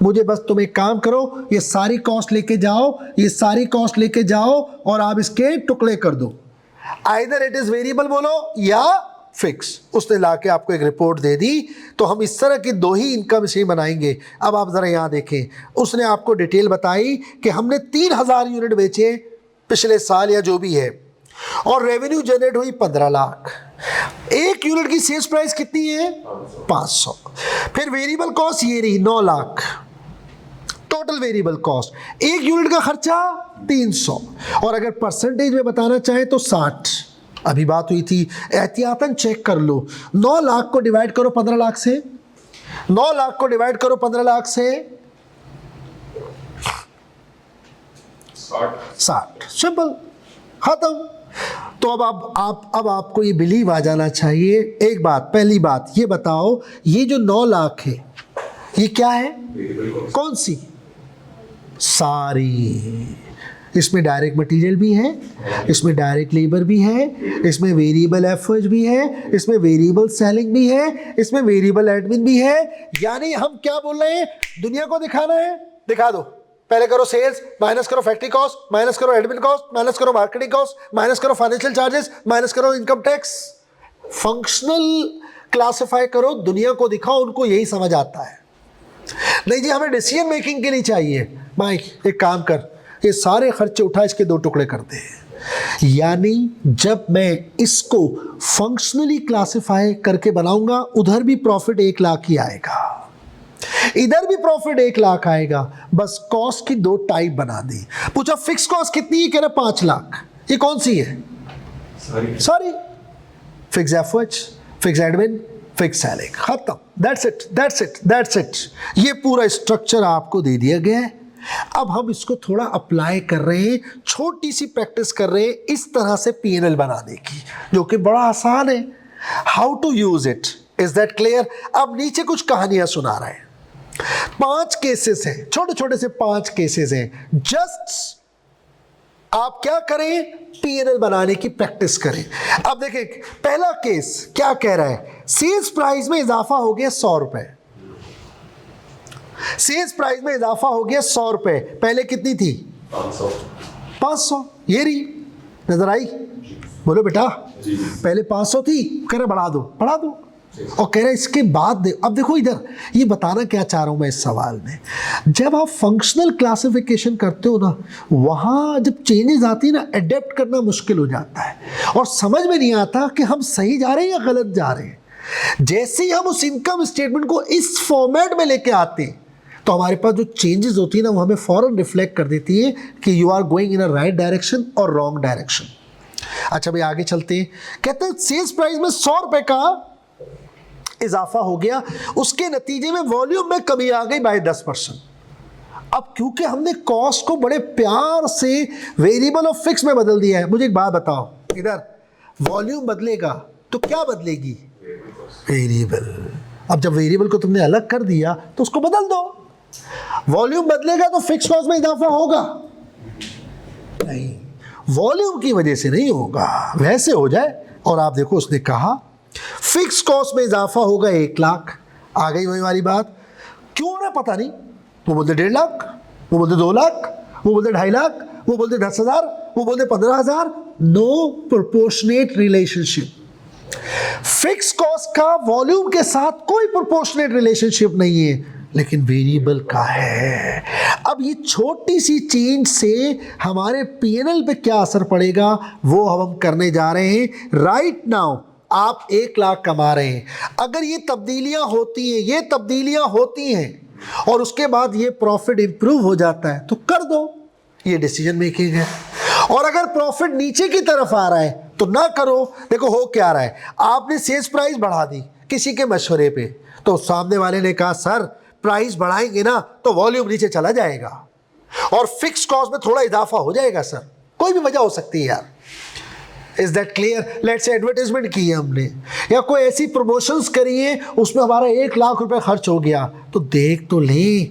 मुझे बस तुम एक काम करो, ये सारी कॉस्ट लेके जाओ, ये सारी कॉस्ट लेके जाओ और आप इसके टुकड़े कर दो, आइदर इट इज वेरिएबल बोलो या फिक्स। उसने लाके आपको एक रिपोर्ट दे दी। तो हम इस तरह की 2 ही इनकम स्ट्रीम बनाएंगे। अब आप ज़रा यहाँ देखें, उसने आपको डिटेल बताई कि हमने 3000 यूनिट बेचे पिछले साल या जो भी है, और रेवेन्यू जनरेट हुई 15 लाख। एक यूनिट की सेल्स प्राइस कितनी है? 500। फिर वेरिएबल कॉस्ट ये रही 9 लाख, टोटल वेरिएबल कॉस्ट। एक यूनिट का खर्चा 300, और अगर परसेंटेज में बताना चाहे तो 60। अभी बात हुई थी, एहतियातन चेक कर लो। 9 लाख को डिवाइड करो 15 लाख से, 9 लाख को डिवाइड करो 15 लाख से, 60। सिंपल, खत्म। तो अब आपको ये बिलीव आ जाना चाहिए। एक बात, पहली बात ये बताओ, ये जो 9 लाख है ये क्या है? कौन सी? सारी। इसमें डायरेक्ट मटेरियल भी है, इसमें डायरेक्ट लेबर भी है, इसमें वेरिएबल एफओएच भी है, इसमें वेरिएबल सेलिंग भी है, इसमें वेरिएबल एडमिन भी है। यानी हम क्या बोल रहे हैं? दुनिया को दिखाना है, दिखा दो। पहले करो सेल्स, माइनस करो फैक्ट्री कॉस्ट, माइनस करो एडमिन कॉस्ट, माइनस करो मार्केटिंग कॉस्ट, माइनस करो फाइनेंशियल चार्जेस, माइनस करो इनकम टैक्स। फंक्शनल क्लासिफाई करो, दुनिया को दिखाओ, उनको यही समझ आता है। नहीं जी, हमें डिसीजन मेकिंग के लिए चाहिए। भाई एक काम कर, ये सारे खर्चे उठा, इसके 2 टुकड़े कर दे। यानी जब मैं इसको फंक्शनली क्लासिफाई करके बनाऊंगा, उधर भी प्रॉफिट 1 लाख ही आएगा, इधर भी प्रॉफिट 1 लाख आएगा। बस कॉस्ट की 2 टाइप बना दी। पूछा फिक्स कॉस्ट कितनी है? कह रहे 5 लाख। ये कौन सी है? सारी। Fix FOH, fix admin, fix selling, खत्म। That's it. ये पूरा स्ट्रक्चर आपको दे दिया गया है। अब हम इसको थोड़ा अप्लाई कर रहे हैं, छोटी सी प्रैक्टिस कर रहे हैं इस तरह से पीएनएल बनाने की, जो कि बड़ा आसान है। How to use it, is that clear? अब नीचे कुछ कहानियां सुना रहे हैं। 5 केसेस हैं, छोटे छोटे से 5 केसेस हैं। जस्ट आप क्या करें? पीएनएल बनाने की प्रैक्टिस करें। अब देखिए, पहला केस क्या कह रहा है? सेल्स प्राइस में इजाफा हो गया 100 रुपए। सेल्स प्राइस में इजाफा हो गया 100 रुपए। पहले कितनी थी? 500। ये रही, नजर आई? बोलो बेटा। पहले 500 थी, कह रहे बढ़ा दो। और कह रहे हैं इसके बाद अब देखो इधर ये बताना क्या चाह रहा हूँ मैं इस सवाल में, जब आप फंक्शनल क्लासिफिकेशन करते हो ना, वहाँ जब चेंजेस आती है ना, अडेप्ट करना मुश्किल हो जाता है और समझ में नहीं आता कि हम सही जा रहे हैं या गलत जा रहे हैं। जैसे ही हम उस इनकम स्टेटमेंट को इस फॉर्मेट में लेके आते हैं तो हमारे पास जो चेंजेस होती है ना, वो हमें फ़ौरन रिफ्लेक्ट कर देती है कि you are going in a right direction और रॉन्ग डायरेक्शन। अच्छा भाई आगे चलते हैं। कहते हैं सेल्स प्राइस में 100 रुपए का इजाफा हो गया, उसके नतीजे में वॉल्यूम में कमी आ गई बाय 10%। अब क्योंकि हमने कॉस्ट को बड़े प्यार से वेरिएबल और फिक्स में बदल दिया है, मुझे एक बात बताओ, इधर वॉल्यूम बदलेगा तो क्या बदलेगी? वेरिएबल। अब जब वेरिएबल को तुमने अलग कर दिया तो उसको बदल दो। वॉल्यूम बदलेगा तो फिक्स कॉस्ट में इजाफा होगा? नहीं, वॉल्यूम की वजह से नहीं होगा, वैसे हो जाए। और आप देखो उसने कहा फिक्स कॉस्ट में इजाफा होगा 1 लाख। आ गई वही वाली बात, क्यों हो रहा है पता नहीं, वो बोलते 1.5 लाख, वो बोलते 2 लाख, वो बोलते 2.5 लाख, वो बोलते 10,000, वो बोलते 15,000। No proportionate relationship. Fix cost का वॉल्यूम के साथ कोई प्रोपोर्शनेट रिलेशनशिप नहीं है, लेकिन वेरिएबल का है। अब ये छोटी सी चेंज से हमारे पीएनएल पे क्या असर पड़ेगा वो हम करने जा रहे हैं। राइट नाउ आप 1 लाख कमा रहे हैं, अगर ये तब्दीलियां होती हैं और उसके बाद ये प्रॉफिट इंप्रूव हो जाता है तो कर दो, ये डिसीजन मेकिंग है। और अगर प्रॉफिट नीचे की तरफ आ रहा है तो ना करो। देखो हो क्या रहा है, आपने सेल्स प्राइस बढ़ा दी किसी के मशवरे पे, तो सामने वाले ने कहा सर प्राइस बढ़ाएंगे ना तो वॉल्यूम नीचे चला जाएगा और फिक्स कॉस्ट में थोड़ा इजाफा हो जाएगा। सर कोई भी वजह हो सकती है यार। Is that clear? Let's say advertisement की है हमने या कोई ऐसी प्रमोशंस करी है उसमें हमारा 1 लाख रुपए खर्च हो गया, तो देख तो ले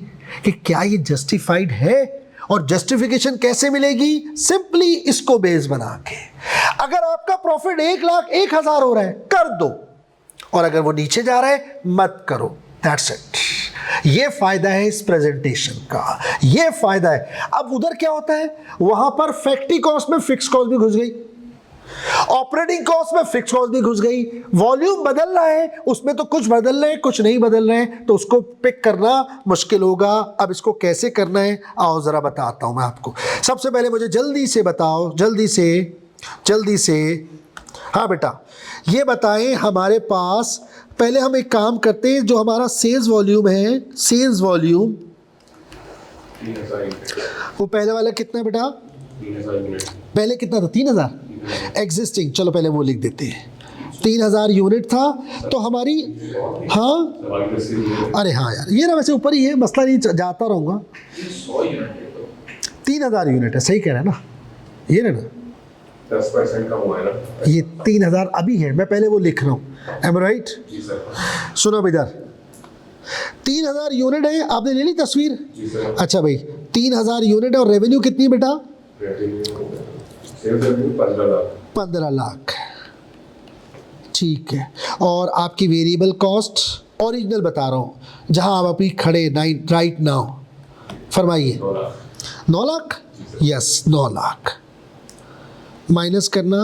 कि क्या ये जस्टिफाइड है। और जस्टिफिकेशन कैसे मिलेगी? सिंपली इसको बेस बना के। अगर आपका प्रॉफिट 1,01,000 हो रहा है कर दो, और अगर वो नीचे जा रहा है मत करो। That's it. ये फायदा है इस प्रेजेंटेशन का, ये फायदा है। अब उधर क्या होता है, वहां पर फैक्ट्री कॉस्ट में फिक्स कॉस्ट भी घुस गई, ऑपरेटिंग कॉस्ट में फिक्स कॉस्ट भी घुस गई। वॉल्यूम बदल रहा है, उसमें तो कुछ बदल रहे हैं कुछ नहीं बदल रहे हैं, तो उसको पिक करना मुश्किल होगा। अब इसको कैसे करना है आओ जरा बताता हूं मैं आपको। सबसे पहले मुझे जल्दी से बताओ, जल्दी से हाँ बेटा ये बताएं, हमारे पास पहले हम एक काम करते हैं, जो हमारा सेल्स वॉल्यूम है, सेल्स वॉल्यूम 3,000 यूनिट। वो पहले वाला कितना है बेटा? 3,000 यूनिट। पहले कितना था? 3,000 एग्जिस्टिंग। चलो पहले वो लिख देते हैं, 3,000 यूनिट था। तो हमारी हाँ अरे हाँ यार ये ना वैसे ऊपर ही है, मसला नहीं, जाता रहूँगा। 100 यूनिट 3,000 यूनिट है, सही कह रहा है ना, ये ना 10% कम हुआ है ना। ये 3,000 अभी है, मैं पहले वो लिख रहा हूँ। Am right? जी सर। सुनो इधर 3,000 यूनिट है, आपने ले ली तस्वीर? जी सर। अच्छा भाई 3,000 यूनिट है और रेवेन्यू कितनी बेटा? Sales revenue 15 lakh. 15 लाख, ठीक है। और आपकी वेरिएबल कॉस्ट ओरिजिनल बता रहा हूँ, जहाँ आप अभी खड़े राइट नाउ, फरमाइए। 9 लाख। 9 लाख? यस 9 लाख। माइनस करना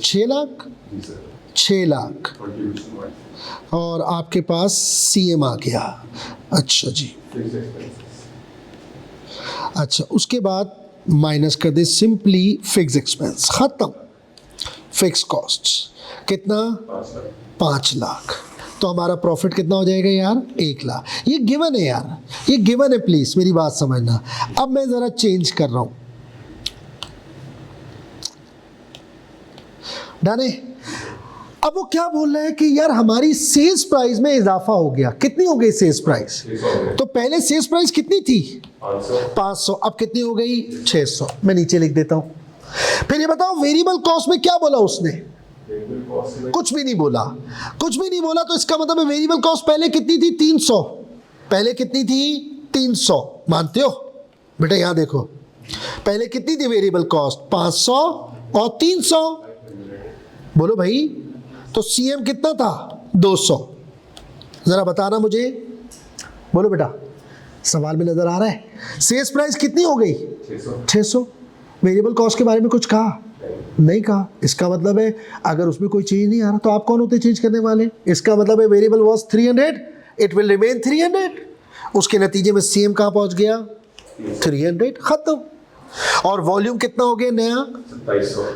6 लाख, जी सर। 6 लाख। कंट्रीब्यूशन और आपके पास सीएम आ गया। अच्छा जी, फिक्स एक्सपेंसेस। अच्छा उसके बाद माइनस कर दे सिंपली फिक्स एक्सपेंस, खत्म। फिक्स कॉस्ट कितना? 5 लाख। 5 लाख। तो हमारा प्रॉफिट कितना हो जाएगा यार? 1 लाख। ये गिवन है यार, ये गिवन है, प्लीज मेरी बात समझना। अब मैं जरा चेंज कर रहा हूं, डाने। अब वो क्या बोल रहा है कि यार हमारी सेल्स प्राइस में इजाफा हो गया। कितनी हो गई सेल्स प्राइस? 600। तो पहले सेल्स प्राइस कितनी थी? 500। 500। अब कितनी हो गई? 600। मैं नीचे लिख देता हूं। फिर ये बताओ वेरिएबल कॉस्ट में क्या बोला उसने? वेरिएबल कॉस्ट में कुछ भी नहीं बोला, कुछ भी नहीं बोला। तो इसका मतलब है वेरिएबल कॉस्ट पहले कितनी थी? 300। पहले कितनी थी? 300। मानते हो बेटा? यहां देखो पहले कितनी थी वेरिएबल कॉस्ट? 500 और 300। बोलो भाई, तो सीएम कितना था? 200। जरा बताना मुझे, बोलो बेटा, सवाल में नजर आ रहा है? सेल्स प्राइस कितनी हो गई? 600। 600। वेरिएबल कॉस्ट के बारे में कुछ कहा? नहीं कहा। इसका मतलब है अगर उसमें कोई चेंज नहीं आ रहा तो आप कौन होते चेंज करने वाले? इसका मतलब है variable was 300, it will remain 300। उसके नतीजे में सीएम कहाँ पहुंच गया? 300, खत्म। और वॉल्यूम कितना हो गया नया?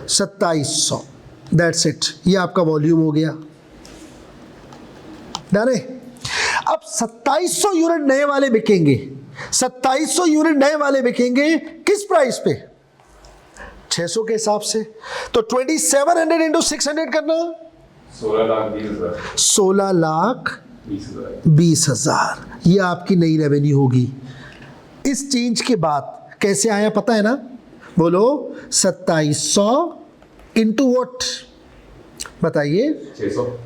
2700। दैट्स इट, ये आपका वॉल्यूम हो गया। डन है। अब 2700 यूनिट नए वाले बिकेंगे। 2700 यूनिट नए वाले बिकेंगे किस प्राइस पे? 600 के हिसाब से। तो 2700 इंटू 600 करना 16,20,000। ये आपकी नई रेवेन्यू होगी। इस चेंज के बाद कैसे आया पता है ना? बोलो 2700 इंटू वॉट? बताइए।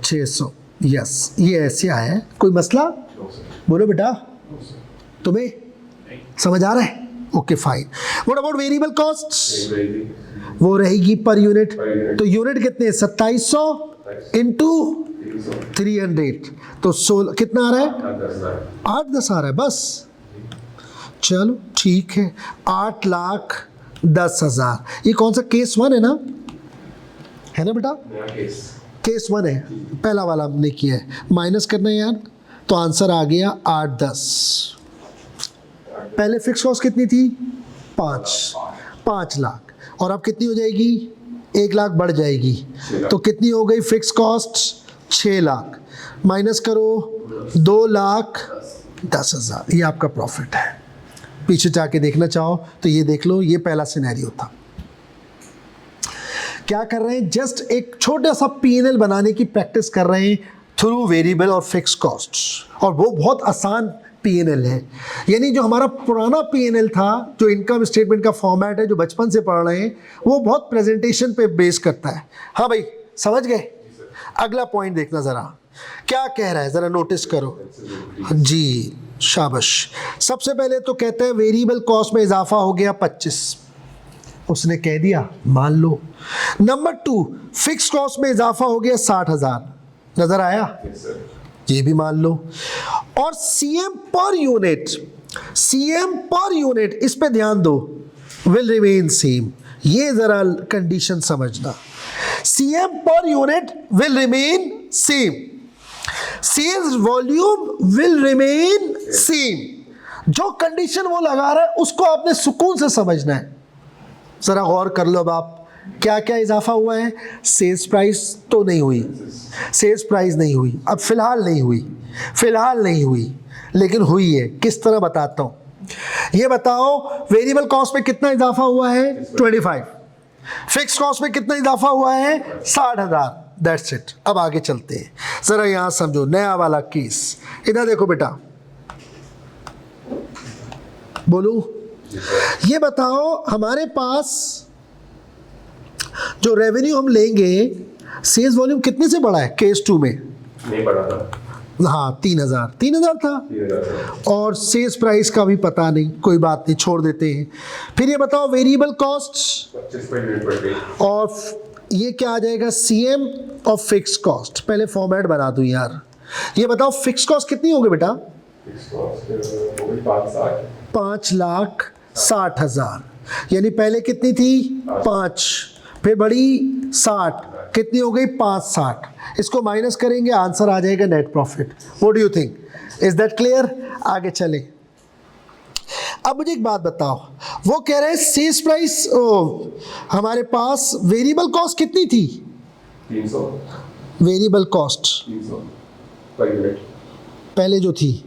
600। यस, ये ऐसे आया है। कोई मसला? बोलो बेटा, तुम्हें समझ आ रहा है? Okay fine. What about variable cost? वो रहेगी पर यूनिट। तो यूनिट कितने? 2700 इंटू 300। तो 16 कितना आ रहा है? 8-10 आ रहा है बस। चलो ठीक है, 8,10,000। ये कौन सा केस 1 है ना? है ना बेटा? केस 1 है, पहला वाला हमने किया है। माइनस करना है यार, तो आंसर आ गया 8-10। पहले फिक्स कॉस्ट कितनी थी? 5 लाख। और अब कितनी हो जाएगी? 1 लाख बढ़ जाएगी। तो कितनी हो गई फिक्स कॉस्ट? 6 लाख। माइनस करो 2,10,000। ये आपका प्रॉफिट है। पीछे जाके देखना चाहो तो ये देख लो, ये पहला सिनेरियो था। क्या कर रहे हैं? जस्ट एक छोटा सा P&L बनाने की प्रैक्टिस कर रहे हैं थ्रू वेरिएबल और फिक्स कॉस्ट। और वो बहुत आसान P&L है। यानी जो हमारा पुराना P&L था, जो इनकम स्टेटमेंट का फॉर्मेट है, जो बचपन से पढ़ रहे हैं, वो बहुत प्रेजेंटेशन पे बेस करता है। हाँ भाई, समझ गए? अगला पॉइंट देखना ज़रा, क्या कह रहा है ज़रा नोटिस करो जी। शाबाश। सबसे पहले तो कहते हैं वेरिएबल कॉस्ट में इजाफा हो गया 25। उसने कह दिया मान लो। नंबर 2, फिक्स कॉस्ट में इजाफा हो गया 60,000। नजर आया? ये भी मान लो। और सीएम पर यूनिट, इस पे ध्यान दो, विल रिमेन सेम। ये जरा कंडीशन समझना। CM per unit will remain same, sales volume will remain same. जो कंडीशन वो लगा रहा है उसको आपने सुकून से समझना है। जरा गौर कर लो। अब आप क्या क्या इजाफा हुआ है? सेल्स प्राइस तो नहीं हुई, सेल्स प्राइस नहीं हुई, अब फिलहाल नहीं हुई, लेकिन हुई है। किस तरह बताता हूँ, ये बताओ। वेरिएबल कॉस्ट में कितना इजाफा हुआ है? 25। फिक्स कॉस्ट में कितना इजाफा हुआ है? 60,000। That's it. अब आगे चलते हैं, जरा यहां समझो नया वाला केस। इधर देखो बेटा, बोलू ये बताओ, हमारे पास जो रेवेन्यू हम लेंगे, सेल्स वॉल्यूम कितने से बढ़ा है केस 2 में? नहीं बढ़ा था। हाँ, 3,000 था। और सेल्स प्राइस का भी पता नहीं, कोई बात नहीं, छोड़ देते हैं। फिर ये बताओ वेरिएबल कॉस्ट 25.8 और ये क्या आ जाएगा? सीएम और फिक्स कॉस्ट। पहले फॉर्मेट बना दूं यार। ये बताओ फिक्स कॉस्ट कितनी होगी बेटा? 5,60,000। यानी पहले कितनी थी? 5, फिर बढ़ी 60, कितनी हो गई? 560। इसको माइनस करेंगे, आंसर आ जाएगा net profit. What do you think? Is that clear? आगे चले। अब मुझे एक बात बताओ, वो कह रहे हैं सेल्स प्राइस, हमारे पास वेरिएबल कॉस्ट कितनी थी? 300 वेरिएबल कॉस्ट 300 पर यूनिट पहले जो थी,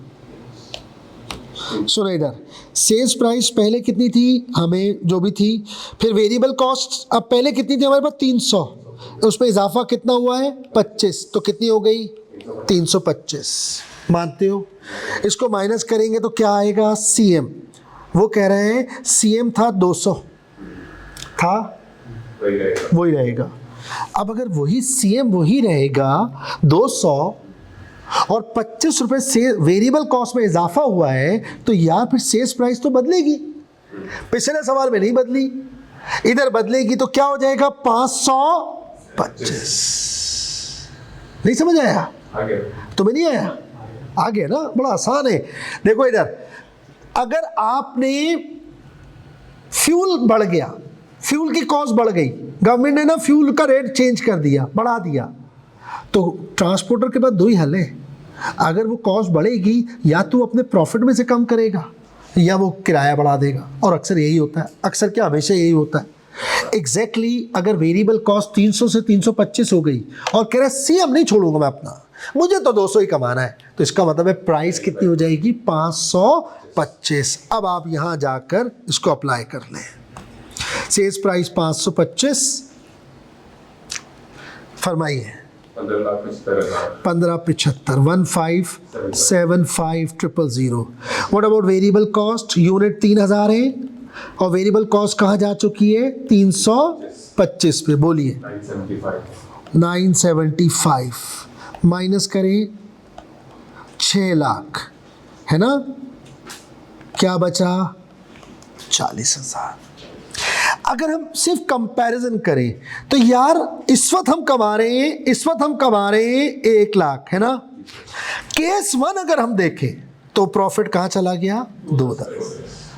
सुनो इधर, सेल्स प्राइस पहले कितनी थी हमें जो भी थी, फिर वेरिएबल कॉस्ट अब पहले कितनी थी हमारे पास? 300। उस पर इजाफा कितना हुआ है? 25। तो कितनी हो गई? 325। मानते हो? इसको माइनस करेंगे तो क्या आएगा? सीएम। वो कह रहे हैं सीएम था 200 था, वही रहेगा। अब अगर वही सीएम वही रहेगा 200 और 25 रुपये से वेरिएबल कॉस्ट में इजाफा हुआ है, तो यार फिर सेल्स प्राइस तो बदलेगी। पिछले सवाल में नहीं बदली, इधर बदलेगी। तो क्या हो जाएगा? 525। नहीं समझ आया? तुम्हें नहीं आया? आ गया ना? बड़ा आसान है। देखो इधर, अगर आपने फ्यूल बढ़ गया, फ्यूल की कॉस्ट बढ़ गई, गवर्नमेंट ने ना फ्यूल का रेट चेंज कर दिया, बढ़ा दिया, तो ट्रांसपोर्टर के पास दो ही हल है, अगर वो कॉस्ट बढ़ेगी या तो अपने प्रॉफिट में से कम करेगा या वो किराया बढ़ा देगा, और अक्सर यही होता है, अक्सर क्या हमेशा यही होता है। एग्जैक्टली अगर वेरिएबल कॉस्ट 300 से 325 हो गई और कह रहा है सीएम नहीं छोड़ूंगा मैं अपना, मुझे तो 200 ही कमाना है, तो इसका मतलब है प्राइस कितनी हो जाएगी 525। अब आप यहाँ जाकर इसको अप्लाई कर लें, सेल्स प्राइस 525, फरमाइए 1575 1575000। What about variable cost, unit 3000 है और वेरिएबल कॉस्ट कहाँ जा चुकी है 325 पे, बोलिए 975 माइनस करें 6 लाख, है ना, क्या बचा 40,000। अगर हम सिर्फ कंपैरिजन करें तो यार इस वक्त हम कमा रहे हैं 1 लाख, है ना। केस 1 अगर हम देखें तो प्रॉफिट कहाँ चला गया 2,000,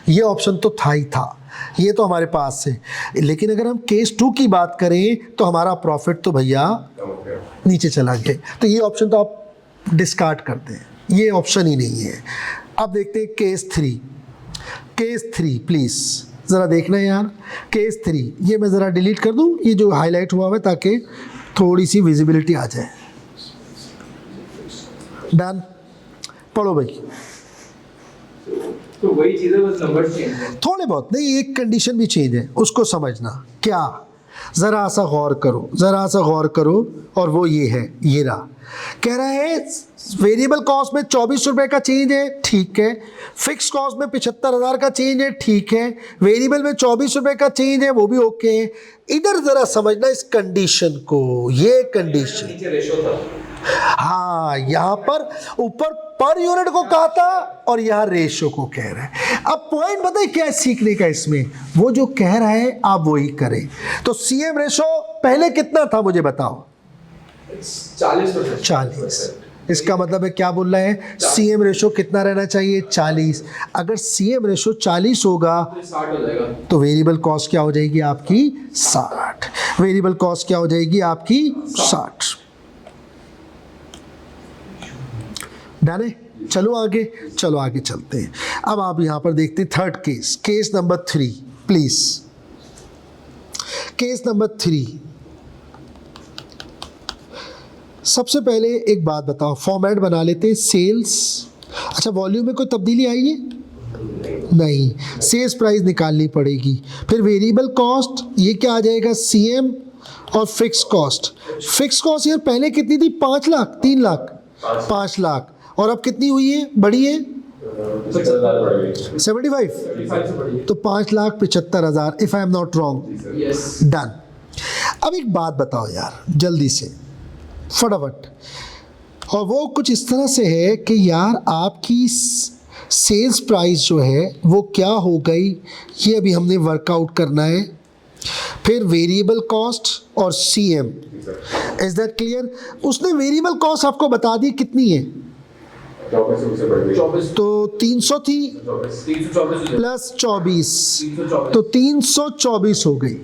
ये ऑप्शन तो था ही था, ये तो हमारे पास है। लेकिन अगर हम केस 2 की बात करें तो हमारा प्रॉफिट तो भैया नीचे चला गया, तो ये ऑप्शन तो आप डिस्कार्ड करते हैं, ये ऑप्शन ही नहीं है। अब देखते हैं केस 3 प्लीज़ ज़रा देखना यार, केस 3, ये मैं ज़रा डिलीट कर दूँ, ये जो हाईलाइट हुआ है ताकि थोड़ी सी विजिबिलिटी आ जाए। डन, पढ़ो भाई। तो वही चीज़ है, बस नंबर चेंज है। थोड़े बहुत नहीं, एक कंडीशन भी चेंज है, उसको समझना। क्या, ज़रा सा गौर करो, और वो ये है, ये रहा, कह रहा है वेरिएबल कॉस्ट में 24 रुपये का चेंज है, ठीक है, फिक्स कॉस्ट में 75,000 का चेंज है, ठीक है, वेरिएबल में 24 रुपये का चेंज है, वो भी ओके है। इधर ज़रा समझना इस कंडीशन को, ये कंडीशन, नीचे रेशो था, हाँ, यहाँ पर ऊपर पर यूनिट को कहा था और यहाँ रेशो को कह रहा है। अब पॉइंट बताइए क्या है सीखने का इसमें, वो जो कह रहा है आप वही करें। तो सीएम रेशो पहले कितना था मुझे बताओ, 40। इसका मतलब है क्या बोल रहा है, सीएम रेशो कितना रहना चाहिए 40। अगर सीएम रेशो 40 होगा तो 60 हो जाएगा। तो वेरिएबल कॉस्ट क्या हो जाएगी आपकी 60, वेरिएबल कॉस्ट क्या हो जाएगी आपकी 60। डाले, चलो आगे चलते हैं। अब आप यहां पर देखते हैं third case, case number 3 please, case number 3। सबसे पहले एक बात बताओ, फॉर्मेट बना लेते हैं, सेल्स, अच्छा वॉल्यूम में कोई तब्दीली आई है नहीं, सेल्स प्राइस निकालनी पड़ेगी, फिर वेरिएबल कॉस्ट ये क्या आ जाएगा सीएम, और फिक्स कॉस्ट यार पहले कितनी थी 5 लाख 3 लाख 5 लाख, और अब कितनी हुई है, बढ़ी है 75, तो 5,75,000 if I am not wrong. Done. अब एक बात बताओ यार जल्दी से फटाफट, और वो कुछ इस तरह से है कि यार आपकी सेल्स प्राइस जो है वो क्या हो गई, ये अभी हमने वर्कआउट करना है, फिर वेरिएबल कॉस्ट और सीएम, इज दैट क्लियर। उसने वेरिएबल कॉस्ट आपको बता दी कितनी है, 24 तो 300 थी प्लस 24, तो 324 हो गई,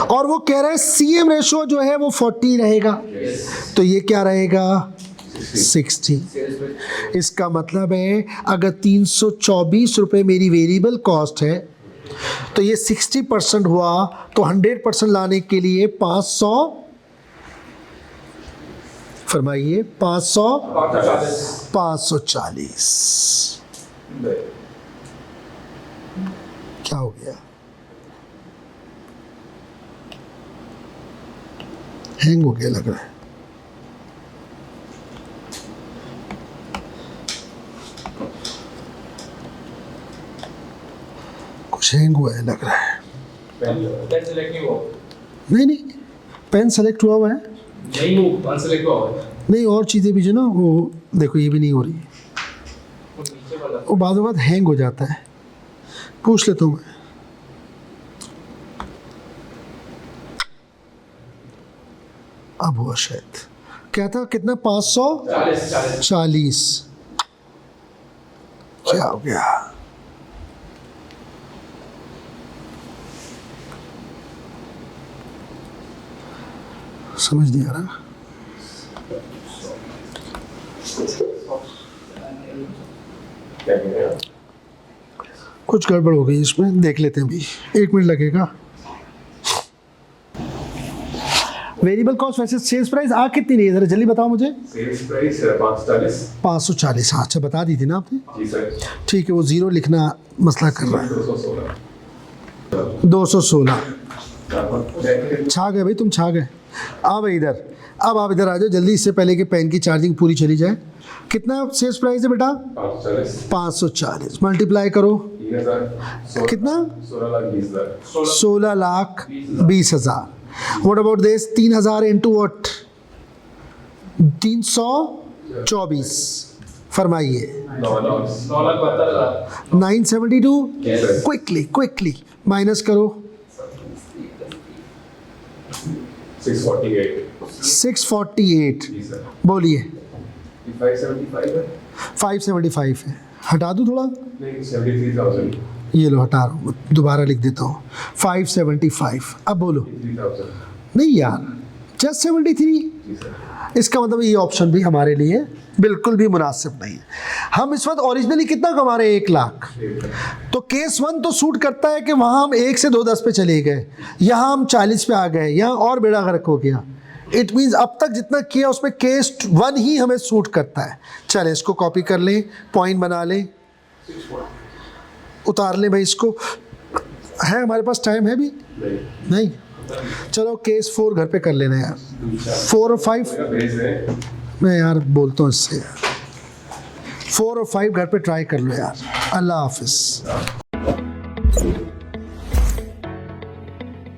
और वो कह रहा है सीएम रेशो जो है वो 40 रहेगा, तो ये क्या रहेगा 60। इसका मतलब है अगर 324 रुपये मेरी वेरिएबल कॉस्ट है तो ये 60% हुआ, तो 100% लाने के लिए 500, फरमाइए 540। क्या हो गया, हैंग हो गया लग रहा है, कुछ हैंग हुआ है लग रहा है। नहीं पेन सेलेक्ट हुआ है, नहीं और चीज़ें भी जो ना वो देखो ये भी नहीं हो रही, वो बाद में हैंग हो जाता है, पूछ लेता हूँ मैं। अब हुआ शायद, क्या था कितना 540, क्या हो गया, समझ नहीं आ रहा। क्या कह रहे हैं? कुछ गड़बड़ हो गई इसमें, देख लेते हैं अभी, 1 मिनट लगेगा। Variable cost versus sales price आ कितनी रही है, जरा जल्दी बताओ मुझे। Sales price 540। 540, हाँ अच्छा बता दी थी ना आपने। जी सर। ठीक है, वो जीरो लिखना मसला कर रहा है। 216। 216 छा गए भाई, तुम छा गए। अब इधर, अब आप इधर आ जाओ जल्दी, इससे पहले कि पेन की चार्जिंग पूरी चली जाए। कितना सेल्स प्राइस है बेटा? 540। 540 मल्टीप्लाई करो 3000। कितना? 16,20,000। 16,20,000। What about this? 3,000 into what? 324। फरमाइए। 972। Yes, sir. Quickly quickly minus करो। 648। 648। जी सर। बोलिए। 575 है? 575 है, हटा दूँ थोड़ा? नहीं, 73,000। ये लो हटा रहा हूँ, दोबारा लिख देता हूँ 575। अब बोलो। 3,000। नहीं यार, जस्ट 73। जी सर। इसका मतलब ये ऑप्शन भी हमारे लिए बिल्कुल भी मुनासिब नहीं है। हम इस वक्त ओरिजिनली कितना कमा रहे हैं? 1 लाख। तो केस 1 तो सूट करता है कि वहाँ हम 1 से 2-10 पे चले गए, यहाँ हम 40 पे आ गए, यहाँ और बेड़ा गर्क हो गया। इट मीन्स अब तक जितना किया उसमें केस 1 ही हमें सूट करता है। चले इसको कॉपी कर लें, पॉइंट बना लें, उतार लें भाई इसको। है हमारे पास टाइम है भी? नहीं। चलो केस 4 घर पे कर लेना यार। 4 और 5 भेज दें। मैं यार बोलता हूँ इससे। 4 और 5 घर पे ट्राई कर लो यार। अल्लाह हाफिज़।